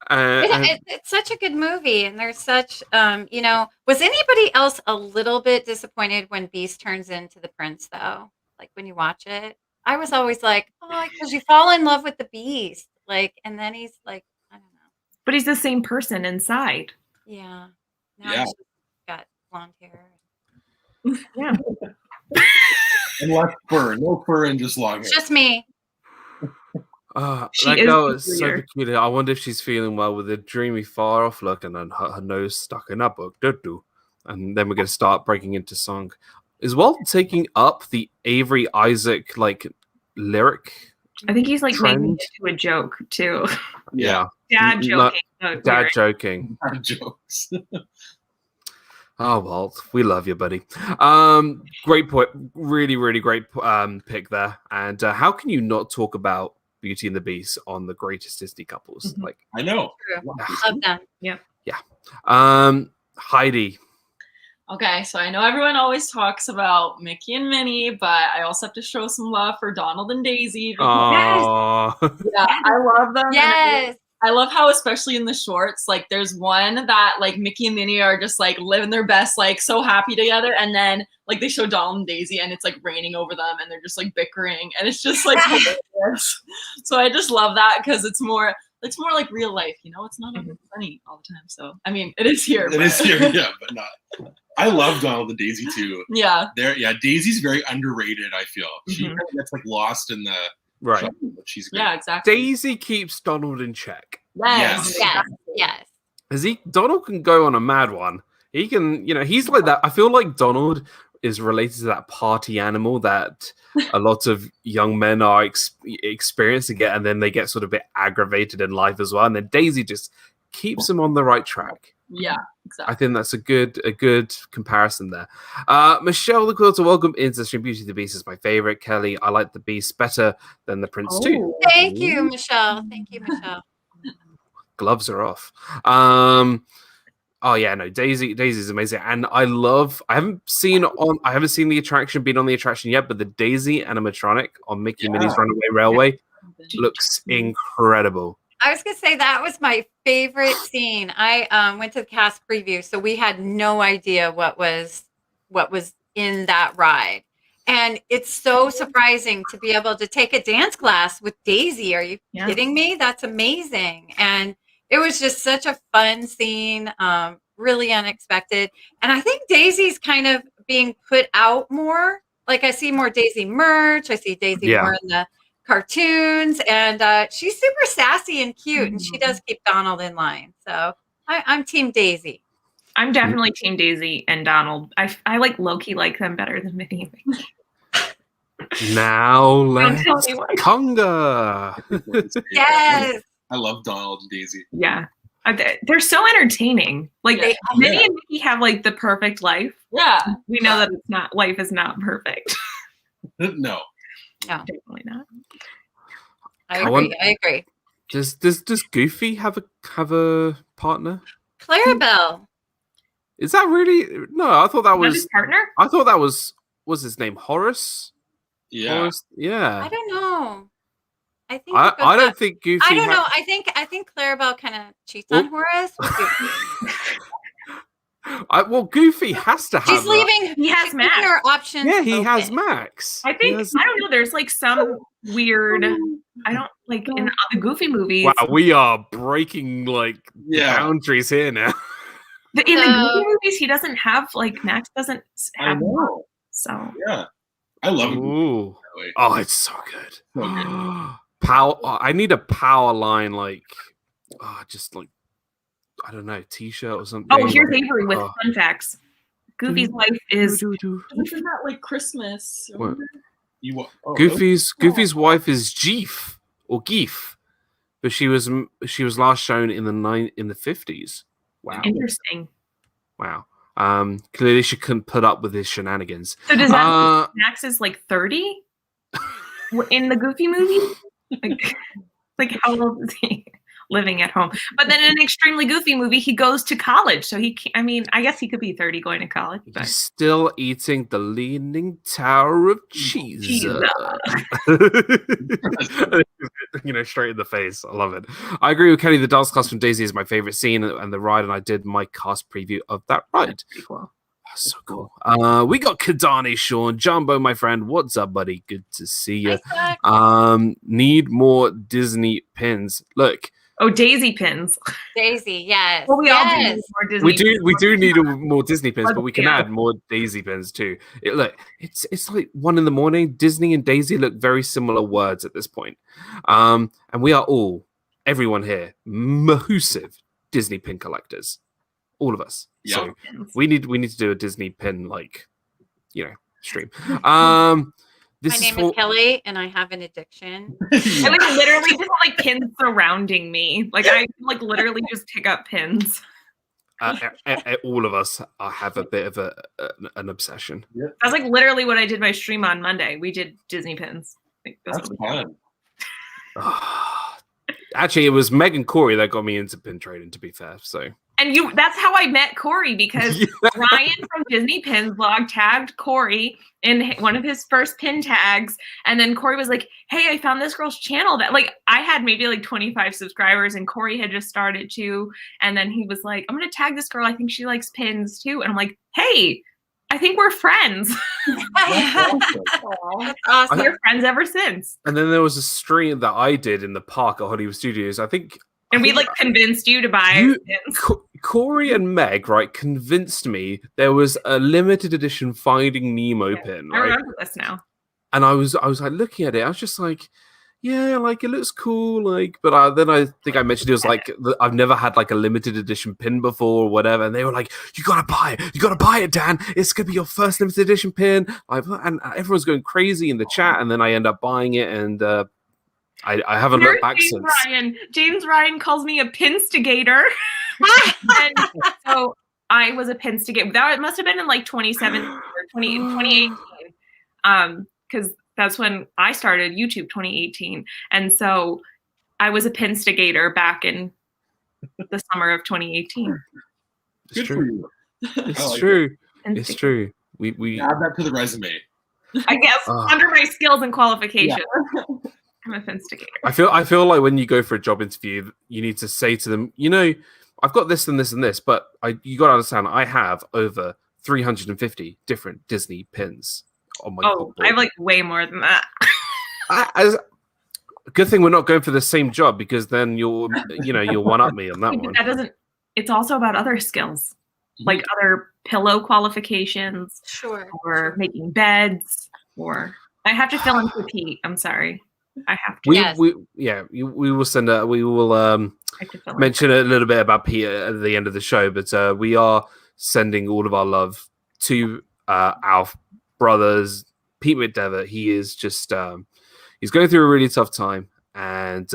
It's such a good movie, and there's such, was anybody else a little bit disappointed when Beast turns into the prince, though? Like when you watch it, I was always like, oh, because you fall in love with the Beast, like, and then he's like, I don't know. But he's the same person inside. Yeah. Now he's got blonde hair. Yeah. And less fur, no fur, and just long hair. Just me. That girl is so peculiar. I wonder if she's feeling well with a dreamy, far off look and then her nose stuck in a book. And then we're going to start breaking into song. Is Walt taking up the Avery Isaac lyric? I think he's making it to a joke too. Yeah. Dad joking. Dad joking. Dad jokes. Oh, Walt, we love you, buddy. Great point. Really, really great pick there. And how can you not talk about Beauty and the Beast on the greatest Disney couples? Mm-hmm. Like, I know. Love them. Yeah. Yeah. Heidi. Okay, so I know everyone always talks about Mickey and Minnie, but I also have to show some love for Donald and Daisy. Oh, yeah, I love them. Yes. I love how, especially in the shorts, like there's one that like Mickey and Minnie are just like living their best, like so happy together, and then like they show Donald and Daisy and it's like raining over them and they're just like bickering and it's just like hilarious. So I just love that because it's more like real life, it's not funny all the time. So I mean, it is here. It is here, yeah, but not. I love Donald and Daisy too. Yeah. Daisy's very underrated, I feel. She kind of gets like lost in the right. But she's great. Yeah, exactly. Daisy keeps Donald in check. Yes. Donald can go on a mad one. He can, he's like that. I feel like Donald is related to that party animal that a lot of young men are experiencing it, and then they get sort of a bit aggravated in life as well. And then Daisy just keeps him on the right track. Yeah, exactly. I think that's a good comparison there. Michelle the Quilter, welcome into the stream. Beauty and the Beast is my favorite. Kelly, I like the Beast better than the Prince too. Thank you, Michelle. Thank you, Michelle. Gloves are off. Oh yeah, no, Daisy's amazing, and I haven't seen the attraction, been on the attraction yet, but the Daisy animatronic on Mickey Minnie's Runaway Railway looks incredible. I was gonna say that was my favorite scene. I went to the cast preview, so we had no idea what was in that ride, and it's so surprising to be able to take a dance class with Daisy. Are you kidding me? That's amazing, and it was just such a fun scene, really unexpected. And I think Daisy's kind of being put out more. Like I see more Daisy merch. I see Daisy more in the cartoons, and she's super sassy and cute, and she does keep Donald in line. So I'm Team Daisy. I'm definitely Team Daisy and Donald. I like low-key like them better than Minnie and Mickey. Now let's conga. Yes. I love Donald and Daisy. Yeah. They're so entertaining. Like Minnie and Mickey have like the perfect life. Yeah. We know that life is not perfect. No. Definitely not. I agree. Does Goofy have a partner? Clarabelle. Is that really? No, I thought that was his partner. I thought that was his name Horace? Yeah. Horace? Yeah. I don't know. I think I don't think Goofy. I don't know. I think Clarabelle kind of cheats on Horace. Well, Goofy has to have. She's leaving. He has Max. Her options. Yeah, he has Max. I think I don't know. There's like some weird. I don't like in the Goofy movies. Wow, we are breaking like boundaries here now. In the Goofy movies, he doesn't have like Max doesn't have one, so yeah, I love it. Ooh. Oh, it's so good. Power. I need a power line, like, just like, I don't know, T-shirt or something. Oh, here's Avery with fun facts. Goofy's wife is. Isn't that like Christmas? Goofy's wife is Geef or Geef, but she was last shown in the 50s. Wow, interesting. Wow. Clearly she couldn't put up with his shenanigans. So does that mean Max is like 30 in the Goofy movie? Like how old is he? Living at home. But then in an extremely Goofy movie, he goes to college. So he can't, I mean, I guess he could be 30 going to college. But. He's still eating the Leaning Tower of Cheese. Straight in the face. I love it. I agree with Kenny. The dance class from Daisy is my favorite scene and the ride, and I did my cast preview of that ride. Cool. So cool. We got Kadani Sean, Jumbo, my friend. What's up, buddy? Good to see you. Need more Disney pins. Look. Oh, Daisy pins. Daisy, yes. Well, we all do need more Disney pins. We do need more Disney pins, but we can add more Daisy pins too. It's like 1 a.m. Disney and Daisy look very similar words at this point. And we are everyone here, massive Disney pin collectors. All of us. Yeah. So we need to do a Disney pin stream. My name is Kelly, and I have an addiction. I literally just like pins surrounding me. Like I literally just pick up pins. All of us have a bit of an obsession. Yeah. That's like literally what I did my stream on Monday. We did Disney pins. That's fun. Actually, it was Meg and Corey that got me into pin trading, to be fair. So. And that's how I met Corey, because Ryan from Disney Pins Vlog tagged Corey in one of his first pin tags. And then Corey was like, hey, I found this girl's channel that I had maybe 25 subscribers and Corey had just started too. And then he was like, I'm going to tag this girl. I think she likes pins too. And I'm like, hey, I think we're friends. That's awesome. We're friends ever since. And then there was a stream that I did in the park at Hollywood Studios. And we convinced you to buy pins. Corey and Meg, right, convinced me there was a limited edition Finding Nemo pin. Right? I remember this now. And I was like looking at it. I was just like, yeah, it looks cool. But then I think I mentioned it was I've never had a limited edition pin before or whatever. And they were like, you gotta buy it. You gotta buy it, Dan. It's gonna be your first limited edition pin. And everyone's going crazy in the chat. And then I end up buying it, and I haven't looked back since. James Ryan calls me a pinstigator. And so I was a pinstigator. That must have been in 2017 or 2018. Because that's when I started YouTube, 2018. And so I was a pinstigator back in the summer of 2018. It's true. It's true. It's true. We add that to the resume. I guess under my skills and qualifications. Yeah. I'm a pinstigator. I feel like when you go for a job interview, you need to say to them, I've got this and this and this, but you got to understand, I have over 350 different Disney pins on my board. I have way more than that. Good thing we're not going for the same job, because then you'll one up me on that one. That doesn't. It's also about other skills, like other pillow qualifications, or making beds, or I have to fill in for Pete. I'm sorry. I have to. We will send we will mention a little bit about Pete at the end of the show, but we are sending all of our love to our brothers, Pete McDevitt. He is just he's going through a really tough time, and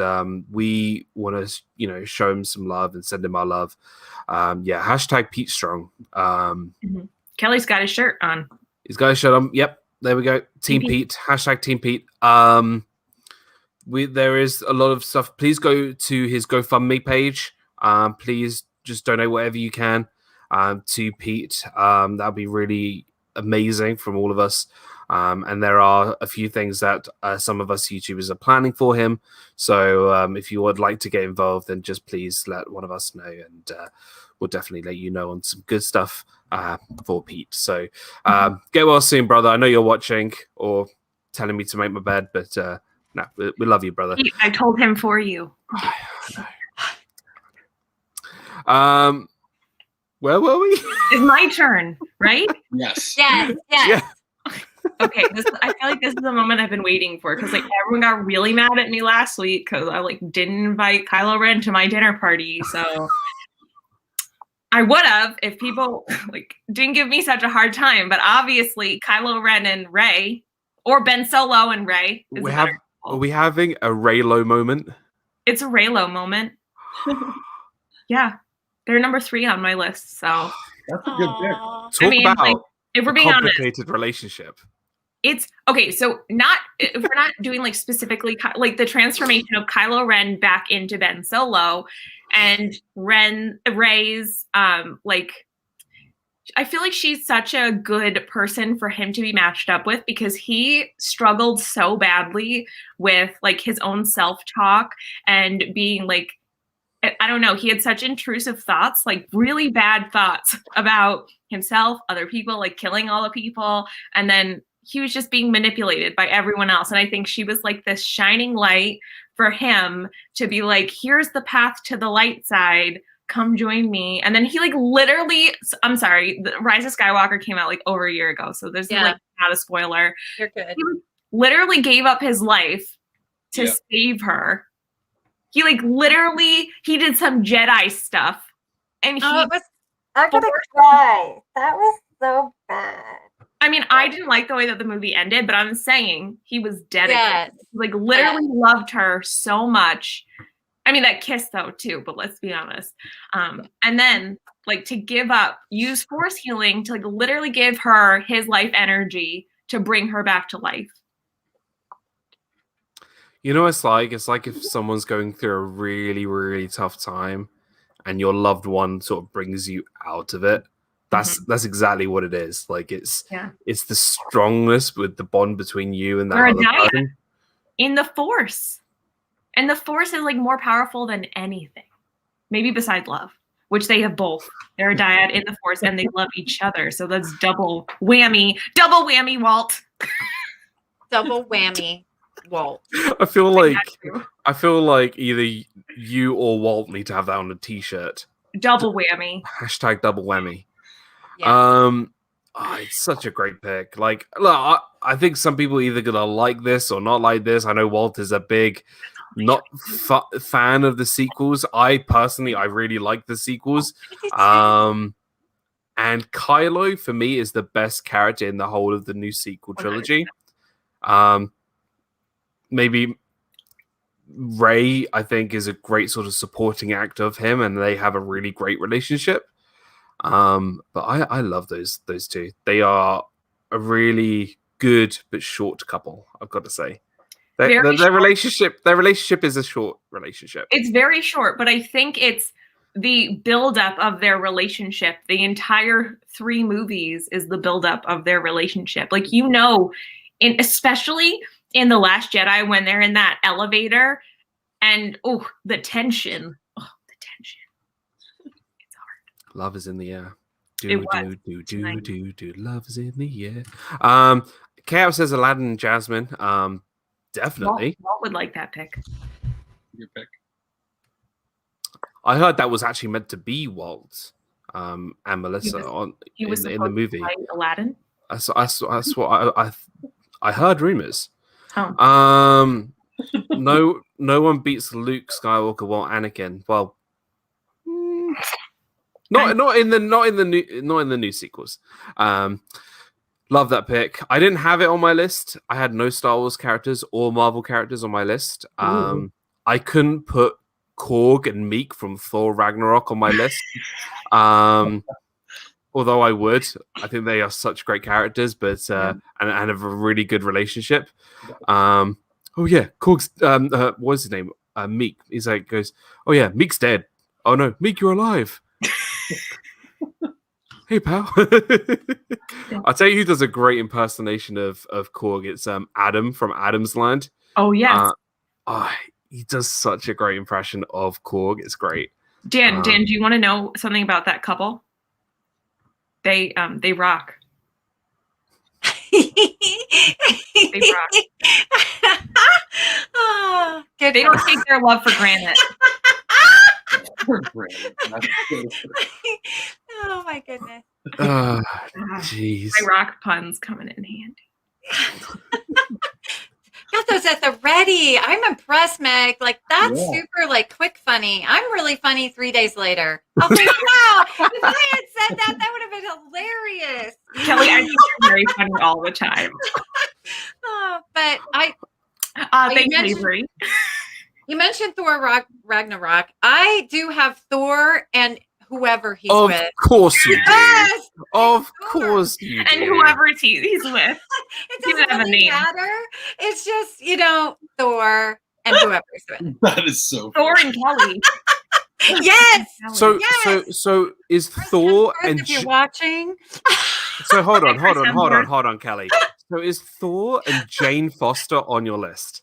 we want to show him some love and send him our love. Hashtag Pete Strong. Kelly's got his shirt on. He's got his shirt on. Yep, there we go. Team Pete. Hashtag Team Pete. There is a lot of stuff. Please go to his GoFundMe page. Please just donate whatever you can to Pete. That'll be really amazing from all of us. And there are a few things that some of us YouTubers are planning for him. So if you would like to get involved, then just please let one of us know, and we'll definitely let you know on some good stuff for Pete. So get well soon, brother. I know you're watching or telling me to make my bed, but no, we love you, brother. I told him for you. Where were we? It's my turn, right? Yes. Yes. Yeah. Okay, I feel like this is the moment I've been waiting for because like everyone got really mad at me last week because I like didn't invite Kylo Ren to my dinner party. So I would have if people like didn't give me such a hard time. But obviously, Kylo Ren and Rey, or Ben Solo and Rey, Are we having a Reylo moment? It's a Reylo moment. Yeah, they're number 3 on my list. So That's a good pick. Aw. Talk about like, if we're a being honest, complicated relationship. it's okay. So if we're not doing like specifically like the transformation of Kylo Ren back into Ben Solo, and Rey's like, I feel like she's such a good person for him to be matched up with because he struggled so badly with like his own self-talk and being like, I don't know, he had such intrusive thoughts, like really bad thoughts about himself, other people, like killing all the people. And then he was just being manipulated by everyone else. And I think she was like this shining light for him to be like, here's the path to the light side. Come join me. And then he like literally, I'm sorry, the Rise of Skywalker came out like over a year ago. So there's like not a spoiler. You're good. He literally gave up his life to save her. He like literally, he did some Jedi stuff. And I'm gonna cry. That was so bad. I mean, I didn't like the way that the movie ended, but I'm saying he was dedicated. Yes. He, like literally loved her so much. I mean, that kiss though too, but let's be honest. And then like to give up, use force healing to like literally give her his life energy to bring her back to life. You know what it's like? It's like if someone's going through a really, really tough time and your loved one sort of brings you out of it. That's exactly what it is. Like it's the strongness with the bond between you and that other person. In the force. And the force is like more powerful than anything. Maybe besides love, which they have both. They're a dyad in the force and they love each other. So that's double whammy, Walt. Double whammy, Walt. I feel like either you or Walt need to have that on a t-shirt. Double whammy. Hashtag double whammy. Yeah. It's such a great pick. Like, look, I think some people either gonna like this or not like this. I know Walt is a big fan of the sequels. I personally really like the sequels. And Kylo for me is the best character in the whole of the new sequel trilogy. Maybe Rey, I think, is a great sort of supporting act of him, and they have a really great relationship. But I love those two. They are a really good but short couple, I've got to say. Their relationship is a short relationship. It's very short, but I think it's the buildup of their relationship. The entire 3 movies is the buildup of their relationship. Like, you know, especially in The Last Jedi when they're in that elevator and the tension. Love is in the air. Do. Love is in the air. Chaos says Aladdin and Jasmine. Definitely. Walt would like that pick. Your pick. I heard that was actually meant to be Walt and Melissa in the movie. To play Aladdin. That's what I heard rumors. Oh. No one beats Luke Skywalker, Walt, Anakin. Well. Not in the new sequels. Love that pick. I didn't have it on my list. I had no Star Wars characters or Marvel characters on my list. I couldn't put Korg and Meek from Thor Ragnarok on my list. Although I would. I think they are such great characters, but and have a really good relationship. Korg's what's his name? Meek. He's like goes, oh yeah, Meek's dead. Oh no, Meek, you're alive. Hey pal. I'll tell you who does a great impersonation of Korg. It's Adam from Adam's Land. Oh yes. He does such a great impression of Korg. It's great. Dan, do you want to know something about that couple? They rock. They rock. They don't take their love for granted. Oh my goodness. Jeez. My rock puns coming in handy. Got those at the ready. I'm impressed, Meg. Like, that's Yeah. super, like, quick funny. I'm really funny 3 days later. I'll think, wow, if I had said that, that would have been hilarious. Kelly, I think you're very funny all the time. But Thanks, mentioned- Avery. you mentioned Thor Ragnarok. I do have Thor and whoever he's Of with. course you do. Yes! Of course you do. And whoever he's with. It He doesn't doesn't have a really name. matter. It's just, Thor and whoever he's with. That is so Thor and Kelly. Yes! So Yes! so is Chris Thor Hemsworth, and if you're watching. so hold on, Chris Hemsworth. Kelly. So is Thor and Jane Foster on your list?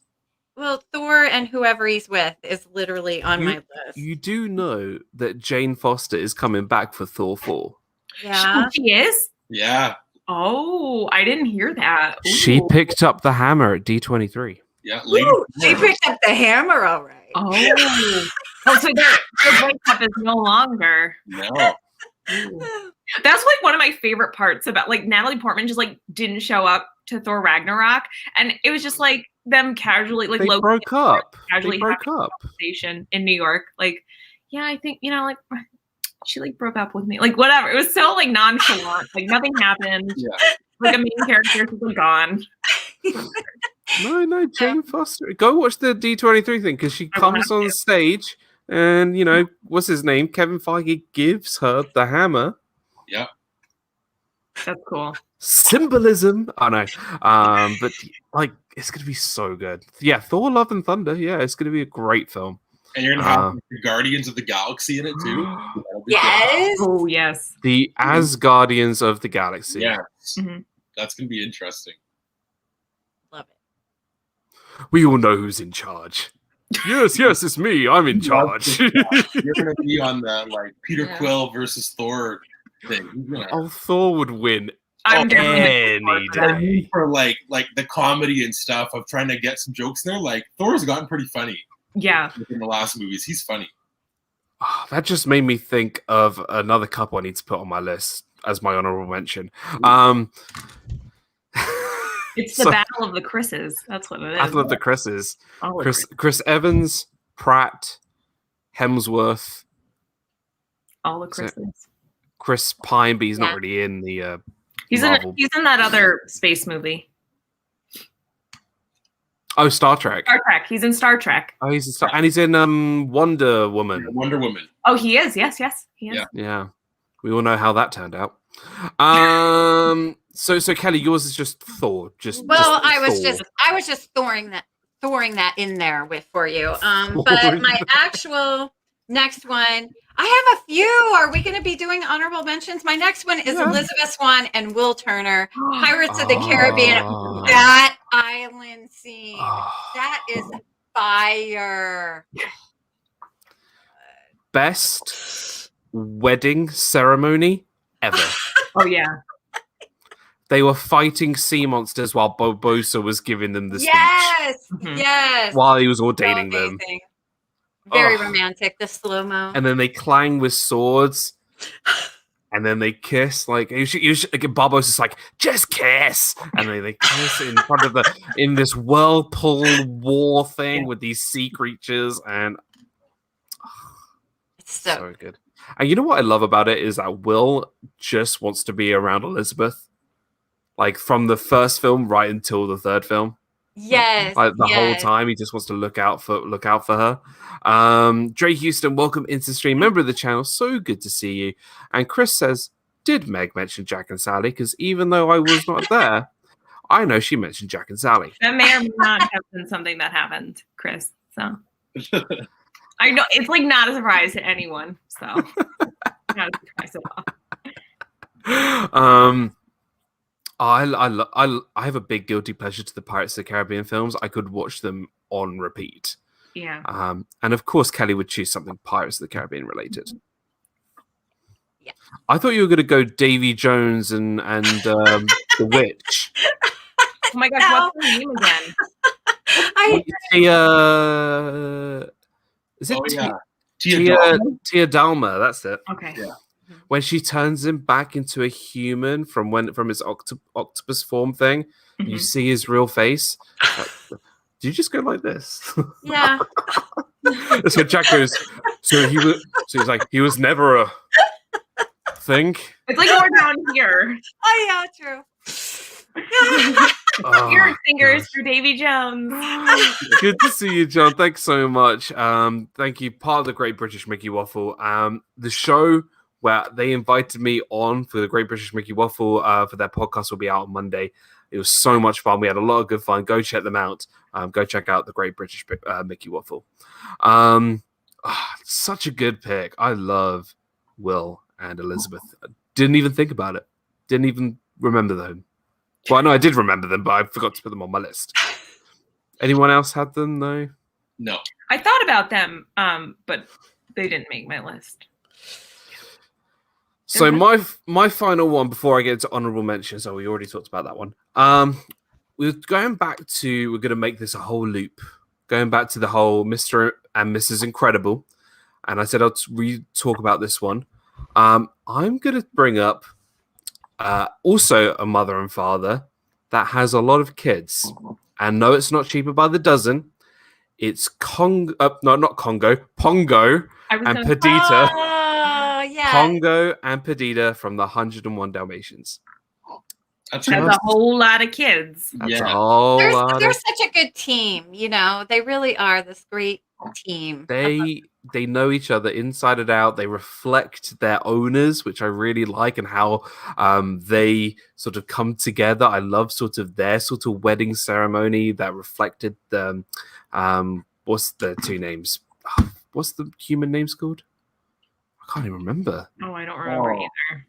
Well, Thor and whoever he's with is literally on my list. You do know that Jane Foster is coming back for Thor 4. Yeah. She is? Yeah. Oh, I didn't hear that. She Ooh. picked up the hammer at D23. Yeah. Ooh, she picked up the hammer, all right. Oh, so their breakup is no longer. No. Ooh. That's like one of my favorite parts about like Natalie Portman just like didn't show up to Thor Ragnarok, and it was just like them casually like They Loki broke up. casually They broke having up. a conversation in New York. Like, yeah, I think like she like broke up with me. Like whatever. It was so like nonchalant. Like nothing happened. Yeah. Like a main character is like gone. No, Jane Foster. Go watch the D23 thing because she I will comes have on to. stage and, what's his name? Kevin Feige gives her the hammer. Yeah. That's cool. Symbolism. I know. But like, it's going to be so good. Yeah, Thor, Love and Thunder. Yeah, it's going to be a great film. And you're gonna have the Guardians of the Galaxy in it too. That'll be Yes. Oh yes. The Asgardians of the Galaxy. good. Yeah. Mhm. That's gonna be interesting. Love it. We all know who's in charge. Yes, it's me. I'm in charge. You're gonna be on the like Peter Yeah. Quill versus Thor thing. He's gonna- Oh, Thor would win I'm any definitely day. for like the comedy and stuff of trying to get some jokes in there. Like Thor's gotten pretty funny Yeah. in the last movies. He's funny. Oh, that just made me think of another couple I need to put on my list as my honorable mention. It's the So- battle of the Chris's. That's what it is. Battle of the Chris's. All of Chris Evans, Pratt, Hemsworth, all the Is it- Chris's. Chris Pine, but he's Yeah. not really in the. He's Marvel. in that other space movie. Oh, Star Trek. Star Trek. He's in Star Trek. Oh, he's in and he's in Wonder Woman. Wonder Woman. Oh, he is. Yes, he is. Yeah. Yeah, we all know how that turned out. So Kelly, yours is just Thor. Well, I was Thor. just throwing that in there for you. But my actual next one, I have a few. Are we going to be doing honorable mentions? My next one is Yeah. Elizabeth Swann and Will Turner, Pirates of the Caribbean. Ah. That island scene, Ah. that is fire. Best wedding ceremony ever. Oh yeah. They were fighting sea monsters while Barbossa was giving them the speech Yes, Mhm. yes. while he was So ordaining them. amazing. Very Oh. romantic. The slow mo. And then they clang with swords. And then they kiss. Like Barbossa's like, just kiss. And then they kiss in front of in this whirlpool war thing with these sea creatures. And It's so so good. And you know what I love about it is that Will just wants to be around Elizabeth. Like from the first film right until the third film. yes. Like the whole yes. time, he just wants to look out for her. Dre Houston, welcome into the stream, member of the channel. So good to see you. And Chris says, "Did Meg mention Jack and Sally? Because even though I was not there, I know she mentioned Jack and Sally." That may or may not have been something that happened, Chris. So I know it's like not a surprise to anyone. So not a surprise at all. I have a big guilty pleasure to the Pirates of the Caribbean films. I could watch them on repeat. Yeah. And of course, Kelly would choose something Pirates of the Caribbean related. Yeah. I thought you were going to go Davy Jones and the Witch. Oh my gosh, what's her name again? I Is it Oh yeah. Tia Dalma, that's it. Okay. Yeah. When she turns him back into a human from his octopus form thing, you see his real face. Did you just go like this? Yeah. So Jack goes, he's like, he was never a thing. It's like more down here. Oh yeah, true. Ear fingers for Davy Jones. Good to see you, John. Thanks so much. Thank you. Part of the Great British Mickey Waffle. The show where they invited me on for the Great British Mickey Waffle for their podcast will be out on Monday. It was so much fun. We had a lot of good fun. Go check them out. Go check out the Great British Mickey Waffle. Such a good pick. I love Will and Elizabeth. Didn't even think about it. Didn't even remember them. Well, no, I did remember them, but I forgot to put them on my list. Anyone else had them, though? No. I thought about them, but they didn't make my list. So my final one before I get into honorable mentions. Oh, we already talked about that one. We're going to make this a whole loop. Going back to the whole Mr. and Mrs. Incredible. And I said I'll talk about this one. I'm going to bring up also a mother and father that has a lot of kids. And no, it's not Cheaper by the Dozen. It's Pongo and Perdita. Oh, yeah. Pongo and Perdita from the 101 Dalmatians. That's a whole lot of kids. That's a whole lot. They're such a good team, you know. They really are this great team. They know each other inside and out. They reflect their owners, which I really like, and how they sort of come together. I love sort of their sort of wedding ceremony that reflected the what's the two names? What's the human names called? I can't even remember. Oh, I don't remember either.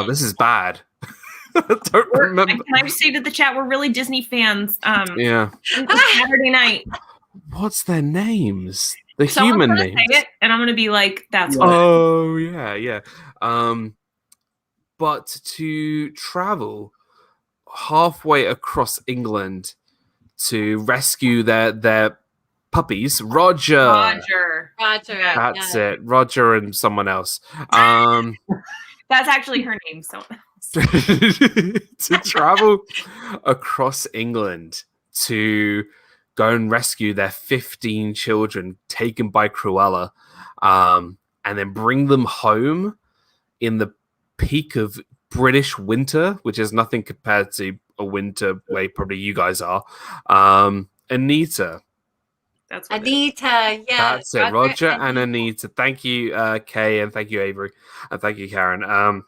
This is bad. I don't remember. Can I just say to the chat, we're really Disney fans. Yeah. Saturday night. What's their names? The Someone's human gonna names. say it, and I'm gonna be like, "That's what." Oh yeah. But to travel halfway across England to rescue their puppies, Roger. That's it. Roger and someone else. That's actually her name. So to travel across England to go and rescue their 15 children taken by Cruella, and then bring them home in the peak of British winter, which is nothing compared to a winter where probably you guys are. Anita. That's Anita, yeah. That's it. Roger and Anita. Thank you, Kay, and thank you, Avery, and thank you, Karen.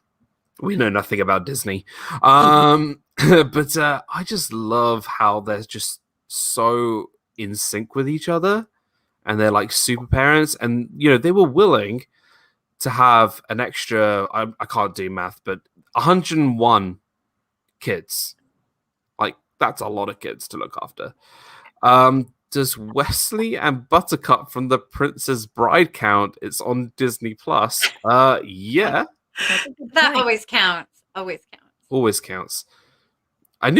We know nothing about Disney. But I just love how they're just so in sync with each other, and they're like super parents. And they were willing to have an extra. I can't do math, but 101 kids. Like that's a lot of kids to look after. Does Wesley and Buttercup from The Princess Bride count? It's on Disney Plus. Yeah. That always counts. Always counts. I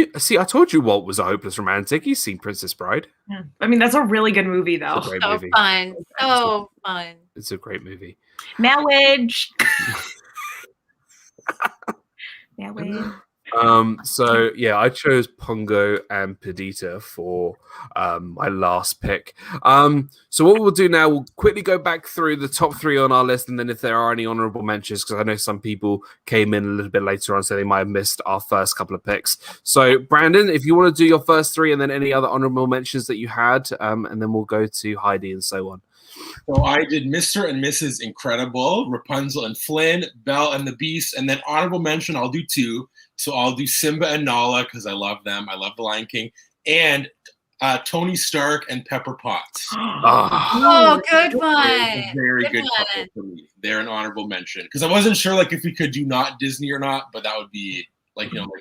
told you Walt was a hopeless romantic. He's seen Princess Bride. Yeah. I mean, that's a really good movie, though. It's a great movie. Fun. So fun. It's a great movie. Marriage. Marriage. So yeah, I chose Pongo and Perdita for my last pick. So what we'll do now, we'll quickly go back through the top 3 on our list, and then if there are any honorable mentions, because I know some people came in a little bit later on, so they might have missed our first couple of picks. So Brandon, if you want to do your first 3 and then any other honorable mentions that you had, and then we'll go to Heidi and so on. So I did Mr. and Mrs. Incredible, Rapunzel and Flynn, Belle and the Beast, and then honorable mention, I'll do 2. So I'll do Simba and Nala because I love them. I love The Lion King. And Tony Stark and Pepper Potts. Oh, good one. Very good couple for me. They're an honorable mention. Because I wasn't sure if we could do not Disney or not, but that would be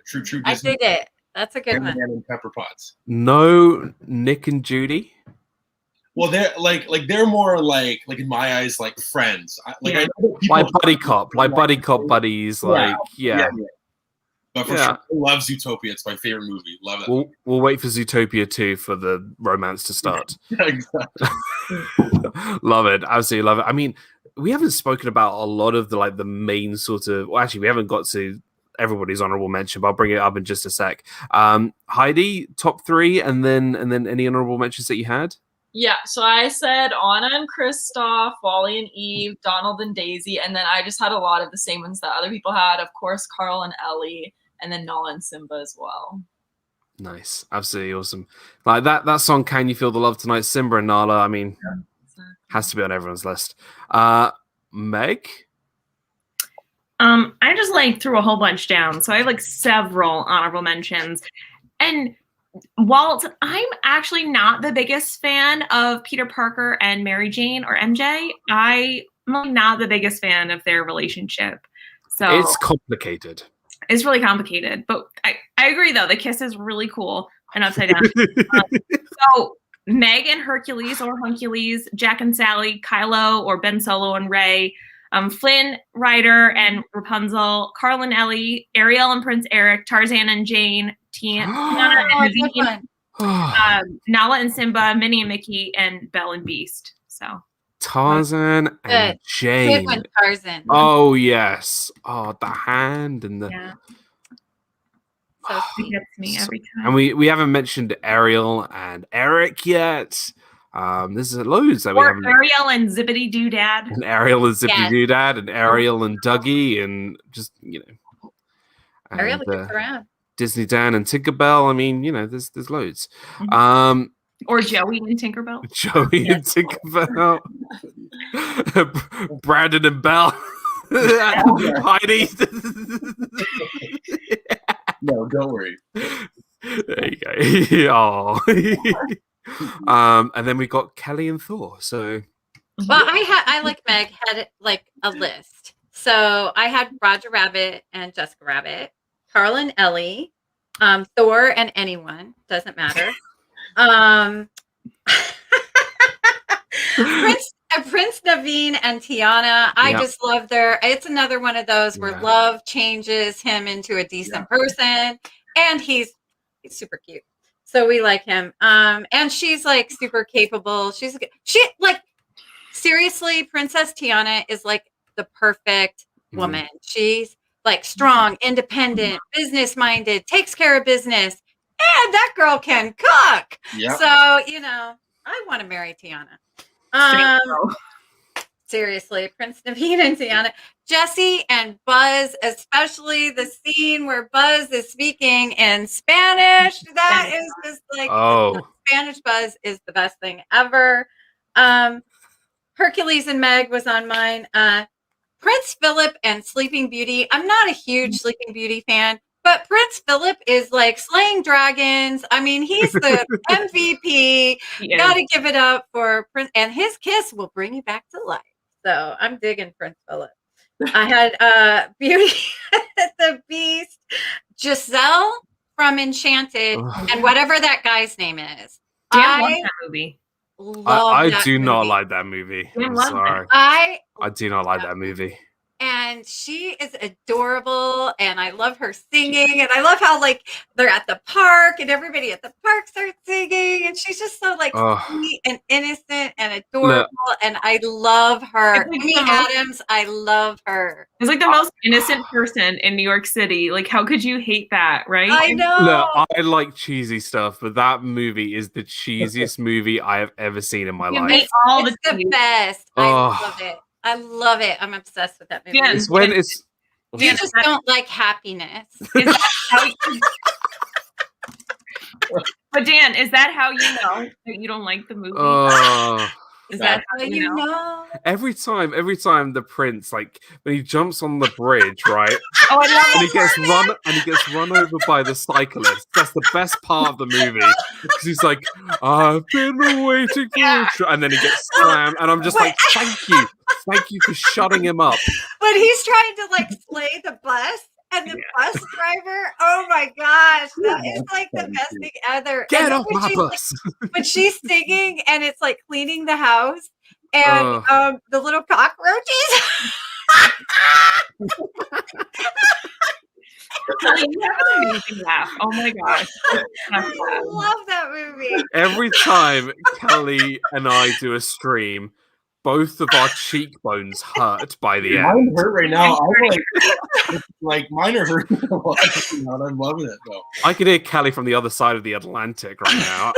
true Disney. I dig it. That's a good one. And Pepper Potts. No Nick and Judy? Well, they're they're more like in my eyes friends. I know like buddy cop buddies. Yeah. But for sure, I love Zootopia. It's my favorite movie. Love it. We'll wait for Zootopia 2 for the romance to start. Exactly. Love it. Absolutely love it. I mean, we haven't spoken about a lot of the main sort of. Well, actually, we haven't got to everybody's honorable mention, but I'll bring it up in just a sec. Heidi, top 3, and then any honorable mentions that you had. Yeah, so I said Anna and Kristoff, Wally and Eve, Donald and Daisy, and then I just had a lot of the same ones that other people had. Of course, Carl and Ellie, and then Nala and Simba as well. Nice, absolutely awesome. Like that song, "Can You Feel the Love Tonight?" Simba and Nala. I mean, has to be on everyone's list. Meg. I just threw a whole bunch down, so I have several honorable mentions, and Walt, I'm actually not the biggest fan of Peter Parker and Mary Jane or MJ. I'm not the biggest fan of their relationship. So it's complicated. It's really complicated. But I agree, though. The kiss is really cool and upside down. So Meg and Hercules or Huncules, Jack and Sally, Kylo or Ben Solo and Rey, Flynn, Ryder and Rapunzel, Carl and Ellie, Ariel and Prince Eric, Tarzan and Jane, Tiana and Davine, Nala and Simba, Minnie and Mickey, and Belle and Beast. So Tarzan and Jane. Good one, Tarzan. Oh yes. Oh, the hand and the. Yeah. So it gets me every time. And we haven't mentioned Ariel and Eric yet. This is loads that we haven't. Ariel and Zippity Doo Dad. And Ariel and Zippity Doo Dad, and Ariel and Dougie, and just And, Ariel gets around. Disney Dan and Tinkerbell. I mean, there's loads. Or Joey and Tinkerbell. Joey and Tinkerbell. Brandon and Belle. Heidi. No, don't worry. There you go. And then we got Kelly and Thor. So, well, I like Meg had a list. So I had Roger Rabbit and Jessica Rabbit, Carl and Ellie, Thor and anyone, doesn't matter. Prince Davine and Tiana. I just love it's another one of those where love changes him into a decent person, and he's super cute. So we like him. And she's super capable. Seriously, Princess Tiana is the perfect woman. She's strong, independent, business minded, takes care of business, and that girl can cook. Yep. So, I want to marry Tiana. Seriously, Prince Davine and Tiana. Jesse and Buzz, especially the scene where Buzz is speaking in Spanish. That is just Spanish Buzz is the best thing ever. Hercules and Meg was on mine. Prince Philip and Sleeping Beauty. I'm not a huge Sleeping Beauty fan, but Prince Philip is slaying dragons. I mean, he's the MVP. Gotta give it up for Prince, and his kiss will bring you back to life. So I'm digging Prince Philip. I had Beauty the Beast, Giselle from Enchanted, and whatever that guy's name is. I love that movie. I do not like that movie. I'm sorry. I do not like that movie. And she is adorable, and I love her singing, and I love how they're at the park, and everybody at the park starts singing, and she's just so sweet and innocent and adorable, and I love her. Amy Adams, I love her. It's the most innocent person in New York City. How could you hate that, right? I know. Look, I like cheesy stuff, but that movie is the cheesiest movie I have ever seen in my life. It's the best. I love it. I love it. I'm obsessed with that movie. Yeah, you just don't like happiness. But Dan, is that how you know that you don't like the movie? Is that how you know? Every time the prince, when he jumps on the bridge, right? I love it. And he gets run over by the cyclist. That's the best part of the movie. Because he's like, I've been waiting for you. And then he gets slammed. And I'm just thank you for shutting him up. But he's trying to slay the bus. And the bus driver, oh my gosh, that is the best thing ever. Get off my bus. When she's singing and it's cleaning the house and the little cockroaches. Kelly, you have an amazing laugh. Oh my gosh. I love that movie. Every time Kelly and I do a stream, both of our cheekbones hurt by the Mine end. hurt right now. I'm like mine are hurting a lot. I'm loving it though. I can hear Kelly from the other side of the Atlantic right now.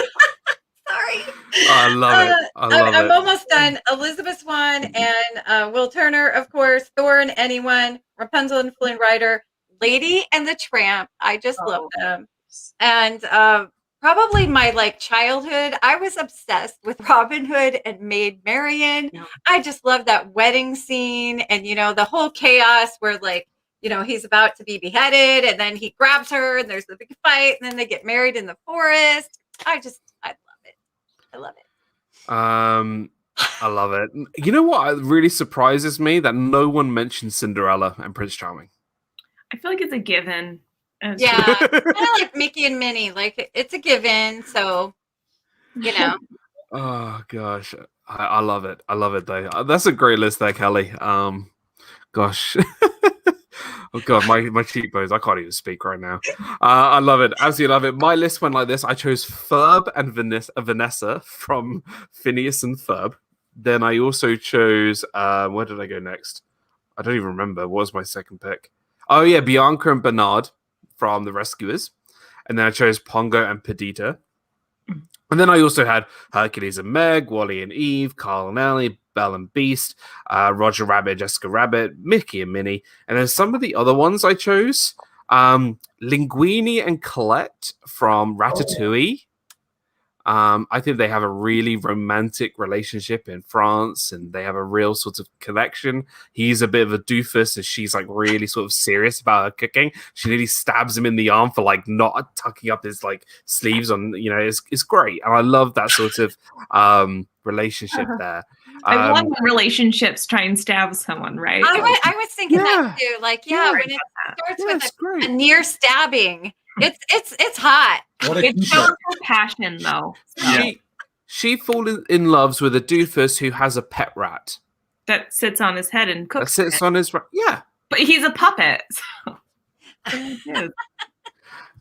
Sorry. I love it. I love I'm it. almost done. Elizabeth Swann and Will Turner, of course. Thor and Anyone. Rapunzel and Flynn Rider. Lady and the Tramp. I just love them. And probably my like childhood, I was obsessed with Robin Hood and Maid Marian. Yeah. I just love that wedding scene and the whole chaos where like he's about to be beheaded and then he grabs her and there's the big fight and then they get married in the forest. I love it. I love it. I love it. You know what really surprises me? That no one mentioned Cinderella and Prince Charming. I feel like it's a given. Yeah, kind of like Mickey and Minnie. Like it's a given. So, Oh gosh, I love it. I love it though. That's a great list there, Kelly. Gosh. Oh god, my cheekbones. I can't even speak right now. I love it. Absolutely love it. My list went like this. I chose Ferb and Vanessa from Phineas and Ferb. Then I also chose where did I go next? I don't even remember. What was my second pick? Oh yeah, Bianca and Bernard from The Rescuers. And then I chose Pongo and Perdita. And then I also had Hercules and Meg, Wally and Eve, Carl and Ellie, Belle and Beast, Roger Rabbit, Jessica Rabbit, Mickey and Minnie. And then some of the other ones I chose, Linguine and Colette from Ratatouille. I think they have a really romantic relationship in France and they have a real sort of connection. He's a bit of a doofus and she's like really sort of serious about her cooking. She nearly stabs him in the arm for like not tucking up his like sleeves on, it's great. And I love that sort of relationship there. I love when relationships try and stab someone, right? I was thinking that too. Like, when it starts with a near stabbing. It's hot. It shows her passion, though. So. She falls in love with a doofus who has a pet rat that sits on his head and cooks. That sits on his but he's a puppet. So.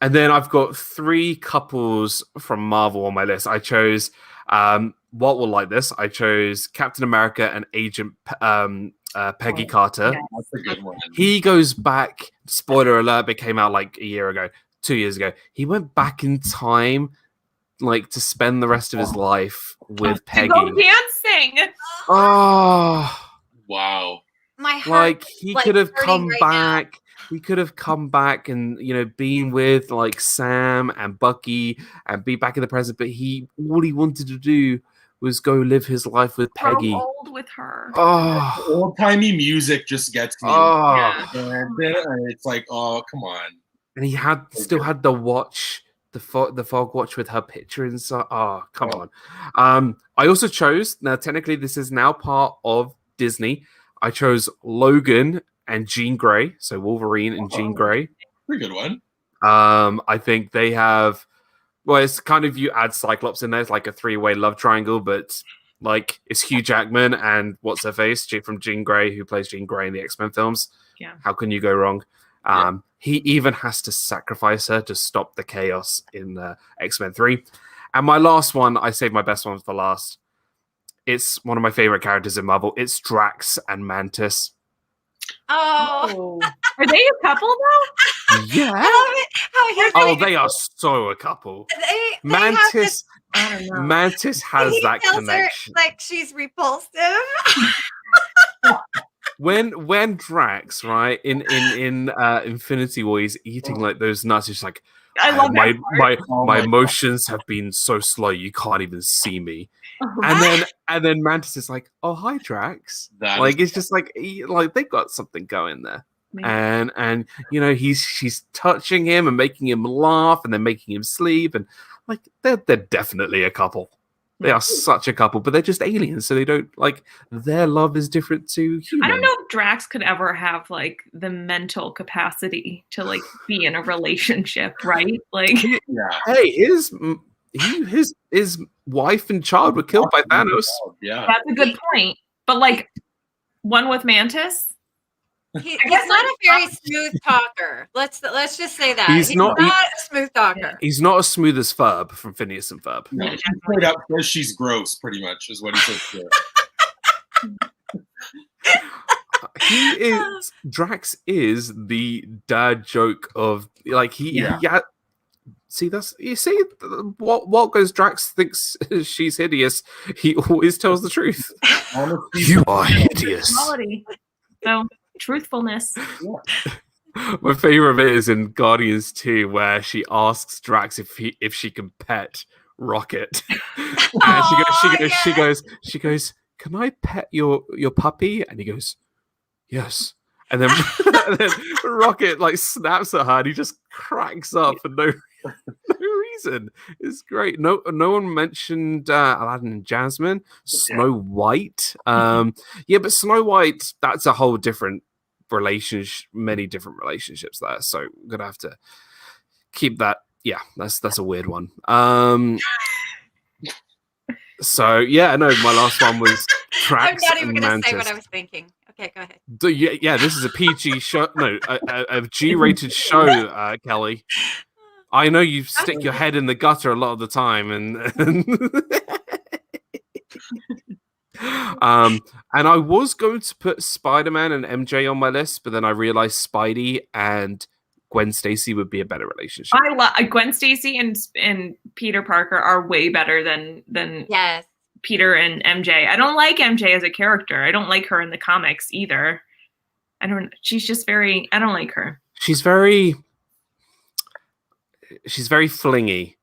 And then I've got 3 couples from Marvel on my list. I chose Walt will like this. I chose Captain America and Agent Peggy Carter. Yeah, that's a good one. He goes back. Spoiler alert! It came out like a year ago. 2 years ago, he went back in time, like to spend the rest of his life with Peggy. To go dancing. Oh, wow! My heart. Like he could have come back. He could have come back and been with like Sam and Bucky and be back in the present. But all he wanted to do was go live his life with Peggy. Grow old with her. Oh, old timey music just gets me. Oh, and it's like, oh, come on. And he still had the watch, the fog watch with her picture inside. Oh, come on. I also chose, now technically this is now part of Disney. I chose Logan and Jean Grey. So Wolverine and Jean Grey. Pretty good one. I think they have, well, it's kind of, you add Cyclops in there. It's like a 3-way love triangle, but like it's Hugh Jackman and what's her face from Jean Grey, who plays Jean Grey in the X-Men films. Yeah. How can you go wrong? He even has to sacrifice her to stop the chaos in X-Men 3. And my last one, I saved my best one for last. It's one of my favorite characters in Marvel. It's Drax and Mantis. Oh. Are they a couple though? Yeah. They are so a couple. Mantis. I don't know. Mantis has that connection. Like she's repulsive. When Drax, right, in Infinity War, he's eating like those nuts. He's like, I love my emotions have been so slow, you can't even see me. And then Mantis is like, oh hi Drax. It's just like they've got something going there. Man. And she's touching him and making him laugh and then making him sleep, and like they're definitely a couple. They are such a couple, but they're just aliens, so they don't their love is different to humans. I don't know if Drax could ever have like the mental capacity to like be in a relationship, right? Like, hey, his wife and child were killed by Thanos. Yeah, that's a good point. But like one with Mantis, He's not a very smooth talker. Let's just say that He's he's not- not a smooth talker. He's not as smooh as Ferb from Phineas and Ferb. No, she straight up says she's gross, pretty much, is what he says to her. Drax is the dad joke of like see, that's you see what goes. Drax thinks she's hideous. He always tells the truth. Honestly, You are hideous. Quality. So truthfulness. My favorite bit is in Guardians 2, where she asks Drax if she can pet Rocket, and she goes, "Can I pet your puppy?" And he goes, "Yes." And then, and then Rocket like snaps at her, and he just cracks up for no reason. It's great. No one mentioned Aladdin and Jasmine, Snow White. Yeah, but Snow White, that's a whole different relationship, many different relationships there. So I'm gonna have to keep that. Yeah, that's a weird one. So yeah, no, my last one was Drax I'm not even and going to Mantis. say what I was thinking. Okay, go ahead. Yeah, this is a PG show. No, a G-rated show, Kelly. I know you stick your head in the gutter a lot of the time, and I was going to put Spider-Man and MJ on my list, but then I realized Spidey and Gwen Stacy would be a better relationship. I love Gwen Stacy and Peter Parker are way better than Yes. Peter and MJ. I don't like MJ as a character. I don't like her in the comics either. She's just very, I don't like her. She's very flingy.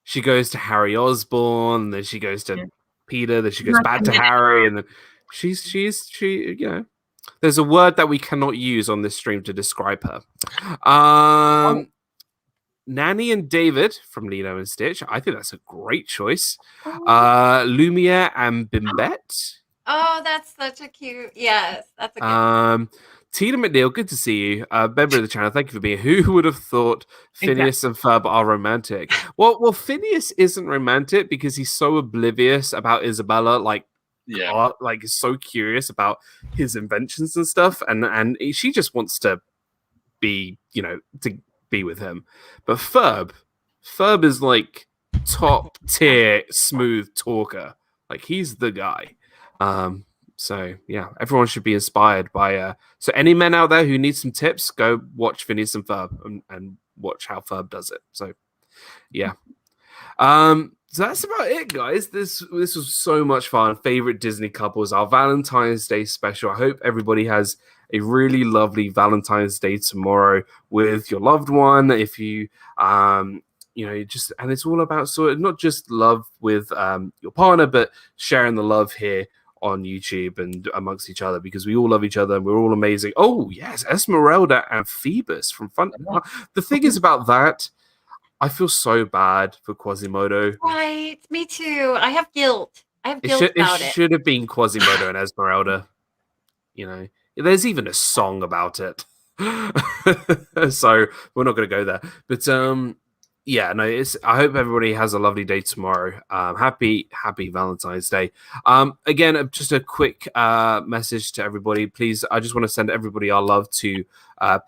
She goes to Harry Osborn, then she goes to Peter, then she goes back to Harry, and then she you know, there's a word that we cannot use on this stream to describe her. Nanny and David from Lilo and Stitch. I think that's a great choice. Lumiere and Bimbette. Oh, that's such a cute. Yes, that's a good. Tina McNeil, good to see you. Member of the channel, thank you for being here. Who would have thought Phineas and Ferb are romantic? Well, Phineas isn't romantic because he's so oblivious about Isabella, like is so curious about his inventions and stuff, and she just wants to be, to be with him. But Ferb is like top tier smooth talker. Like he's the guy. So yeah, everyone should be inspired by so any men out there who need some tips, go watch Phineas and Ferb and watch how Ferb does it. So yeah. So that's about it, guys. This was so much fun. Favorite Disney couples, our Valentine's Day special. I hope everybody has a really lovely Valentine's Day tomorrow with your loved one. If you and it's all about sort of not just love with your partner, but sharing the love here on YouTube and amongst each other, because we all love each other and we're all amazing. Oh yes, Esmeralda and Phoebus from Fun. The thing is about that, I feel so bad for Quasimodo. Right, me too. I have guilt. About it. It should have been Quasimodo and Esmeralda. There's even a song about it. So we're not going to go there. But yeah, no. I hope everybody has a lovely day tomorrow. Happy Valentine's Day. Again, just a quick message to everybody. Please, I just want to send everybody our love to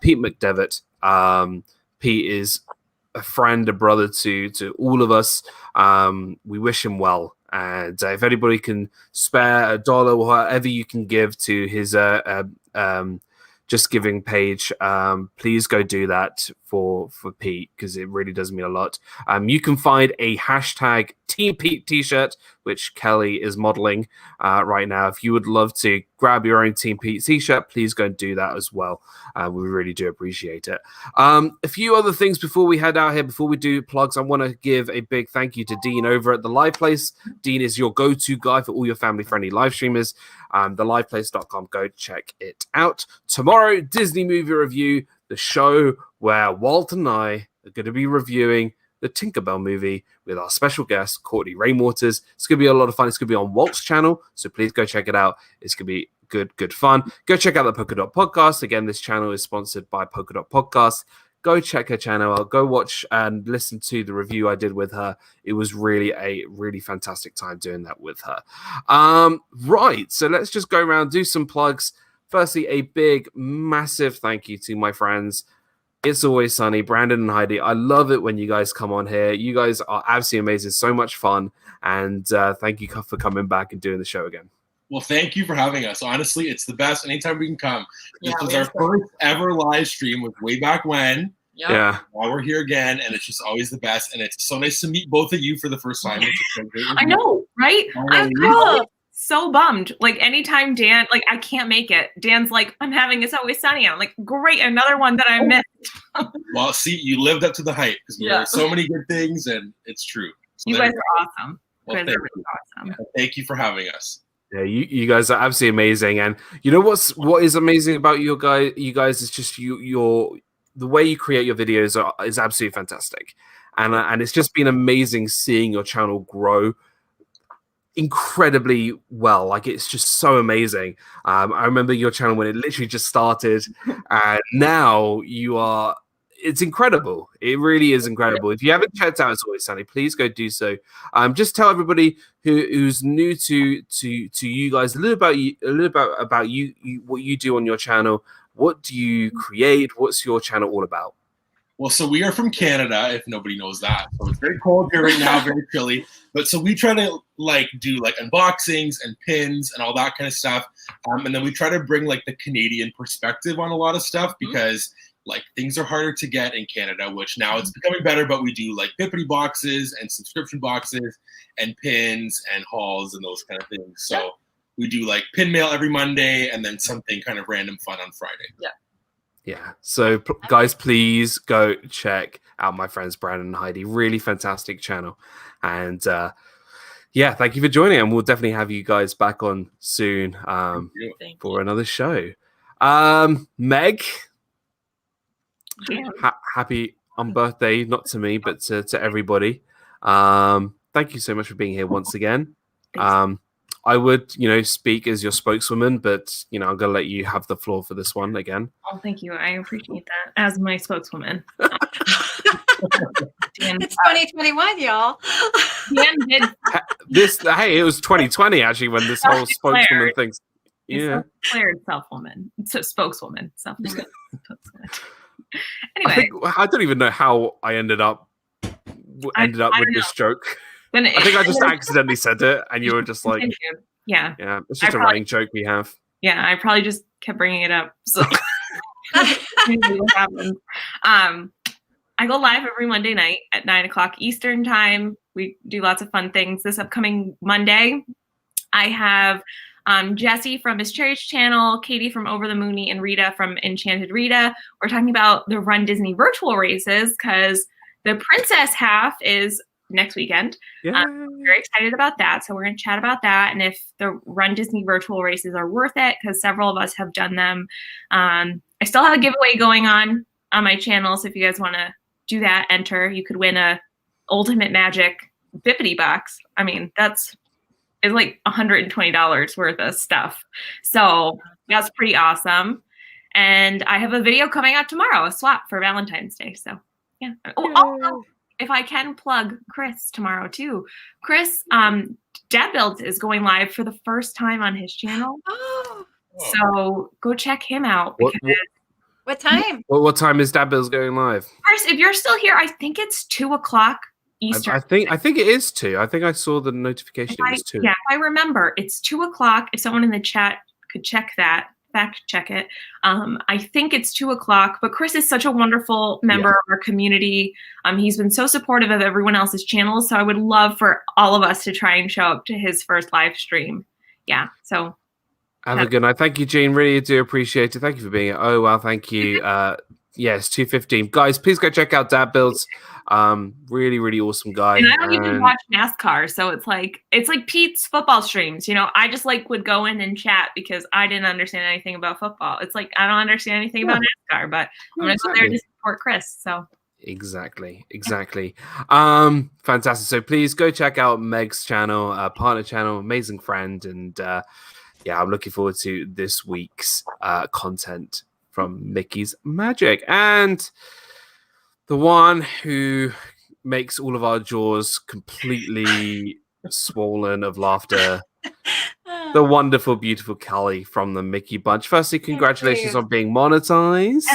Pete McDevitt. Pete is a friend, a brother to all of us. We wish him well. And if anybody can spare $1 or whatever you can give to his Just Giving page, please go do that for Pete, because it really does mean a lot. You can find a hashtag Team Pete t-shirt, which Kelly is modeling right now. If you would love to grab your own Team Pete t-shirt, please go and do that as well. We really do appreciate it. A few other things before we head out here, before we do plugs, I want to give a big thank you to Dean over at The Live Place. Dean is your go-to guy for all your family-friendly live streamers. TheLivePlace.com, go check it out. Tomorrow, Disney Movie Review, the show where Walt and I are going to be reviewing the Tinkerbell movie with our special guest, Courtney Rainwaters. It's going to be a lot of fun. It's going to be on Walt's channel, so please go check it out. It's going to be good fun. Go check out the Polka Dot Podcast. Again, this channel is sponsored by Polka Dot Podcast. Go check her channel out. Go watch and listen to the review I did with her. It was really a really fantastic time doing that with her. Right, so let's just go around, do some plugs. firstly, a big, massive thank you to my friends. It's Always Sunny, Brandon and Heidi. I love it when you guys come on here. You guys are absolutely amazing. So much fun. And thank you for coming back and doing the show again. Well, thank you for having us. Honestly, it's the best anytime we can come. This Yeah, was our first ever live stream with way back when. Yep. Yeah. Now we're here again, and it's just always the best. And it's so nice to meet both of you for the first time. I know, right? I'm cool. so bummed. Like anytime Dan, like I can't make it. Dan's like, I'm having It's Always Sunny. I'm like, great, another one that I missed. Well, see, you lived up to the hype because there are so many good things, and it's true. So You guys are awesome. Well, You guys are really awesome. Thank you for having us. Yeah, you guys are absolutely amazing. And you know what is amazing about you guys is just the way you create your videos is absolutely fantastic. And it's just been amazing seeing your channel grow incredibly well. Like, it's just so amazing. I remember your channel when it literally just started, and now it's incredible. It really is incredible. If you haven't checked out It's Always Sunny, please go do so. Just tell everybody who's new to you guys a little about you, what you do on your channel. What do you create? What's your channel all about? Well, so we are from Canada, if nobody knows that. So it's very cold here right now, very chilly. But so we try to do unboxings and pins and all that kind of stuff. And then we try to bring the Canadian perspective on a lot of stuff because things are harder to get in Canada, which now it's becoming better, but we do Bippity boxes and subscription boxes and pins and hauls and those kind of things. So we do pin mail every Monday and then something kind of random fun on Friday. Yeah. So guys, please go check out my friends Brandon and Heidi. Really fantastic channel. And thank you for joining. And we'll definitely have you guys back on soon for another show. Meg, happy on birthday, not to me, but to everybody. Thank you so much for being here once again. I would, speak as your spokeswoman, but, I'm going to let you have the floor for this one again. Oh, thank you. I appreciate that as my spokeswoman. It's 2021, y'all. Dan did. It was 2020, actually, when this whole spokeswoman thing. Yeah. Declared self-woman. So spokeswoman. Self-woman. Anyway. I don't even know how I ended up with this joke. I think I just accidentally said it, and you were just like, yeah, it's just a running joke we have. Yeah, I probably just kept bringing it up. So what happens. I go live every Monday night at 9:00 Eastern time. We do lots of fun things. This upcoming Monday, I have Jessie from Miss Cherry's channel, Katie from Over the Moony, and Rita from Enchanted Rita. We're talking about the Run Disney virtual races because the princess half is next weekend. I'm very excited about that. So we're going to chat about that and if the Run Disney virtual races are worth it because several of us have done them. I still have a giveaway going on my channel. So if you guys want to do that, enter. You could win a Ultimate Magic Bippity box. I mean, it's $120 worth of stuff. So that's pretty awesome. And I have a video coming out tomorrow, a swap for Valentine's Day. So yeah. Also, if I can plug Chris tomorrow too. Chris, Dad Builds is going live for the first time on his channel. Oh. So go check him out. What time? What time is Dad Builds going live? Chris, if you're still here, I think it's 2:00 Eastern. I think it is 2. I think I saw the notification. It was 2. Yeah, I remember. It's 2:00. If someone in the chat could check that. Fact check it. I think it's 2:00, but Chris is such a wonderful member of our community. He's been so supportive of everyone else's channels. So I would love for all of us to try and show up to his first live stream. Yeah. So have a good night. Thank you, Jean. Really do appreciate it. Thank you for being here. Oh, well, thank you. Yes, 2:15. Guys, please go check out Dad Builds. Really, really awesome guy. And I don't even watch NASCAR, so it's like Pete's football streams. I just would go in and chat because I didn't understand anything about football. It's like I don't understand anything about NASCAR, but I'm gonna go there to support Chris. So exactly. Fantastic. So please go check out Meg's channel, partner channel, amazing friend, and I'm looking forward to this week's content from Mickey's Magic and the one who makes all of our jaws completely swollen of laughter the wonderful, beautiful Kelly from the Mickey Bunch. Firstly, congratulations on being monetized.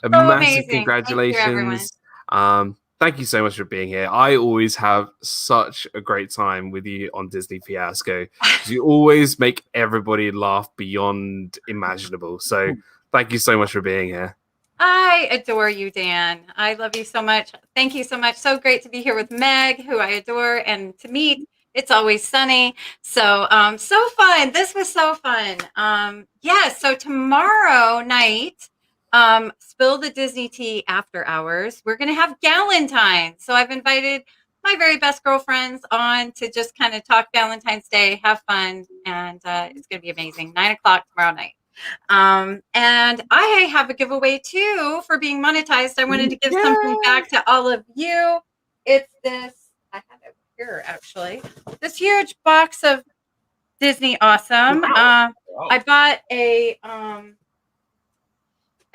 A massive amazing. congratulations. Thank you so much for being here. I always have such a great time with you on Disney Fiasco. You always make everybody laugh beyond imaginable. So thank you so much for being here. I adore you, Dan. I love you so much. Thank you so much. So great to be here with Meg, who I adore, and to meet. It's always sunny. So so fun. This was so fun. So tomorrow night, Spill the Disney Tea after hours, we're gonna have Valentine. So I've invited my very best girlfriends on to just kind of talk Valentine's Day, have fun, and it's gonna be amazing. 9:00 tomorrow night. And I have a giveaway too for being monetized. I wanted to give something back to all of you. It's this, I have it here actually, this huge box of Disney Awesome. I bought a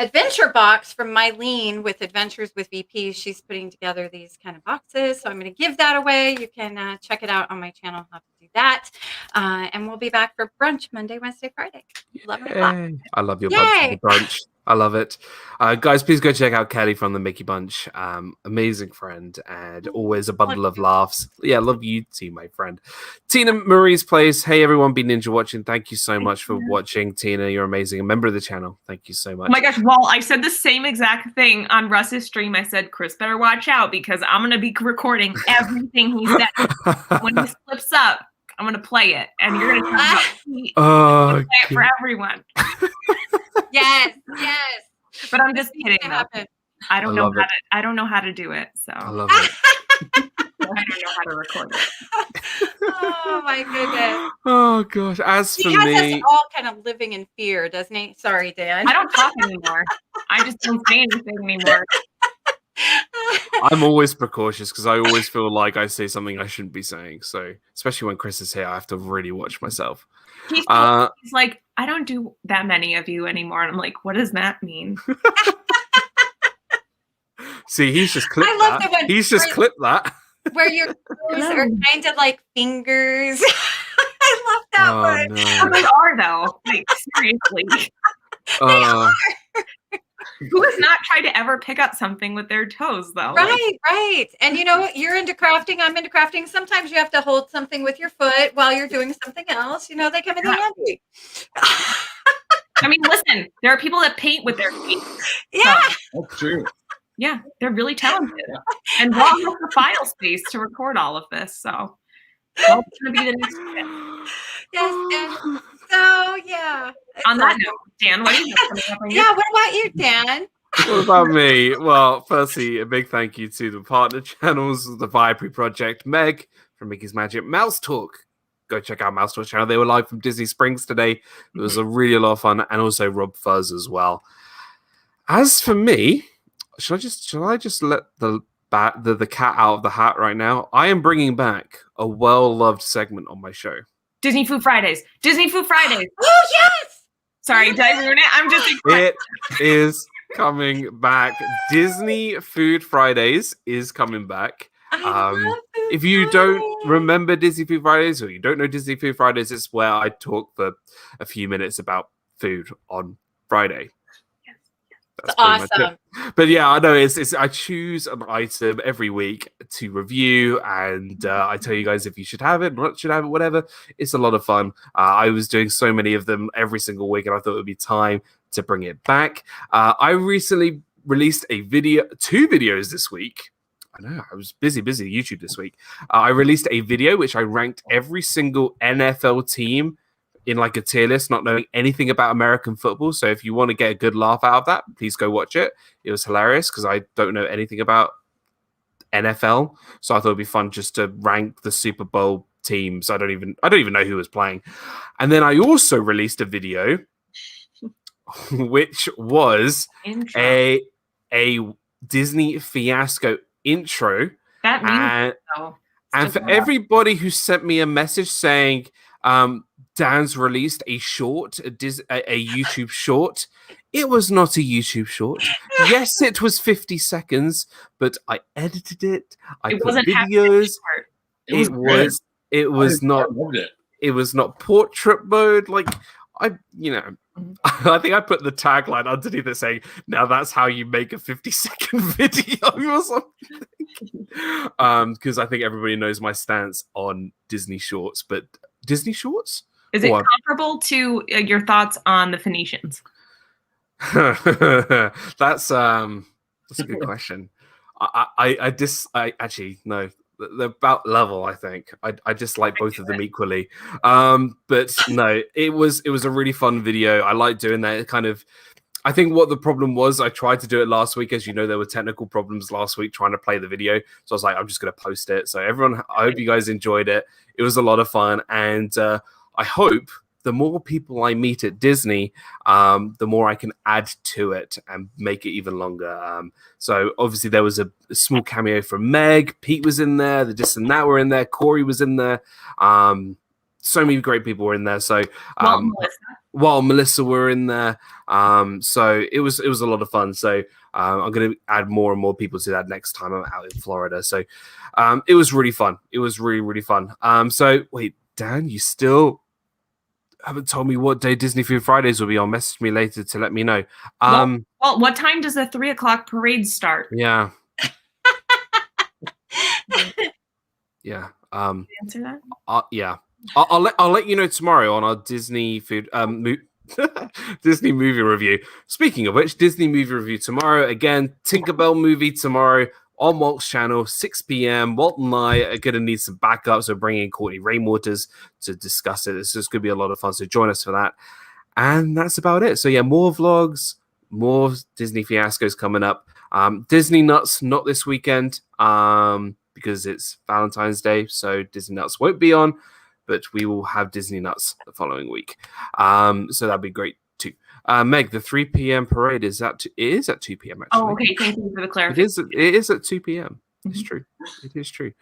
adventure box from Mylene with Adventures with VP. She's putting together these kind of boxes. So I'm going to give that away. You can check it out on my channel how to do that. And we'll be back for brunch Monday, Wednesday, Friday. 11 o'clock. I love your brunch. I love it. Guys, please go check out Kelly from the Mickey Bunch. Amazing friend and always a bundle of laughs. Yeah, love you too, my friend. Tina Marie's Place. Hey, everyone, be Ninja watching. Thank you so much for watching. Tina, you're amazing. A member of the channel. Thank you so much. Oh my gosh, well, I said the same exact thing on Russ's stream. I said, Chris better watch out because I'm going to be recording everything he said. When he slips up, I'm going to play it. And you're going to play it for everyone. Yes. But I'm just kidding. I don't know how to do it. So I love it. I don't know how to record it. Oh my goodness. Oh gosh. As for he has me, us all kind of living in fear, doesn't he? Sorry, Dan. I don't talk anymore. I just don't say anything anymore. I'm always precautious because I always feel like I say something I shouldn't be saying. So especially when Chris is here, I have to really watch myself. He's like, I don't do that many of you anymore. And I'm like, what does that mean? See, he's just clipped that. He's just clipped that. Where your toes are kind of like fingers. I love that one. No. They are though. Like seriously. They are. Who has not tried to ever pick up something with their toes though? Right. And you know, you're into crafting, I'm into crafting. Sometimes you have to hold something with your foot while you're doing something else. You know, they come in handy. I mean, listen, there are people that paint with their feet. Yeah. That's true. Yeah, they're really talented. And Rob has the file space to record all of this. So that's going to be the next bit. Yes. So, yeah. On that note, Dan, what are you coming up on? Yeah, what about you, Dan? What about me? Well, firstly, a big thank you to the partner channels, the Viapree Project, Meg from Mickey's Magic, Mouse Talk. Go check out Mouse Talk channel. They were live from Disney Springs today. It was a really lot of fun, and also RobFuz as well. As for me, shall I just let the cat out of the hat right now? I am bringing back a well-loved segment on my show. Disney Food Fridays. Disney Food Fridays. Oh, yes! Sorry, did I ruin it? I'm just excited. It is coming back. Disney Food Fridays is coming back. If you don't remember Disney Food Fridays or you don't know Disney Food Fridays, it's where I talk for a few minutes about food on Friday. That's awesome. But yeah, I know it's I choose an item every week to review, and I tell you guys if you should have it, not should have it, whatever. It's a lot of fun. I was doing so many of them every single week, and I thought it would be time to bring it back. I recently released two videos this week. I know, I was busy YouTube this week. I released a video which I ranked every single NFL team in like a tier list, not knowing anything about American football. So if you want to get a good laugh out of that, please go watch it. It was hilarious because I don't know anything about NFL. So I thought it'd be fun just to rank the Super Bowl teams. I don't even know who was playing. And then I also released a video which was a Disney Fiasco intro. That means and for everybody who sent me a message saying Dan's released a short, a YouTube short. It was not a YouTube short. Yes, it was 50 seconds, but I edited it. I put videos. It It was not. I loved it. It was not portrait mode. Like I think I put the tagline underneath it saying, "Now that's how you make a 50-second video," or something. Because I think everybody knows my stance on Disney Shorts, but Disney Shorts Is it comparable to your thoughts on the Phoenicians? That's a good question. I actually no. They're about level, I think. I just like both of them equally. But no, it was a really fun video. I like doing that. It kind of, I think what the problem was, I tried to do it last week. As you know, there were technical problems last week trying to play the video. So I was like, I'm just going to post it. So everyone, I hope you guys enjoyed it. It was a lot of fun. And I hope the more people I meet at Disney, the more I can add to it and make it even longer. So obviously there was a small cameo from Meg. Pete was in there. The This and That were in there. Corey was in there. So many great people were in there. So while Melissa were in there. So it was a lot of fun. So I'm going to add more and more people to that next time I'm out in Florida. So it was really fun. It was really, really fun. So wait, Dan, you still haven't told me what day Disney Food Fridays will be on. Message me later to let me know. Well, what time does the 3:00 parade start? Yeah. Yeah. Answer that? Yeah. I'll let you know tomorrow on our Disney Food Disney movie review. Speaking of which, Disney movie review tomorrow. Again, Tinkerbell movie tomorrow on Walt's channel, 6 p.m. Walt and I are going to need some backups. We're bringing in Courtney Rainwaters to discuss it. It's just going to be a lot of fun. So join us for that. And that's about it. So yeah, more vlogs, more Disney fiascos coming up. Disney Nuts, not this weekend because it's Valentine's Day. So Disney Nuts won't be on, but we will have Disney Nuts the following week. So that'd be great too. Meg, the 3 p.m. parade is at 2 p.m. actually. Oh, okay. Thank you for the clarification. It is at 2 p.m. It's true. It is true.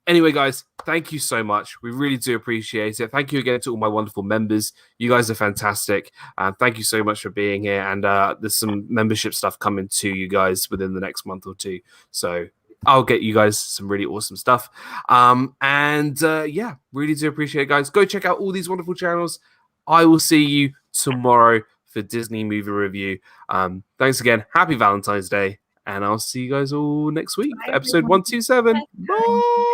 Anyway, guys, thank you so much. We really do appreciate it. Thank you again to all my wonderful members. You guys are fantastic. Thank you so much for being here. And there's some membership stuff coming to you guys within the next month or two. So I'll get you guys some really awesome stuff. Yeah, really do appreciate it, guys. Go check out all these wonderful channels. I will see you tomorrow for Disney movie review. Thanks again. Happy Valentine's Day. And I'll see you guys all next week for episode 127. Bye.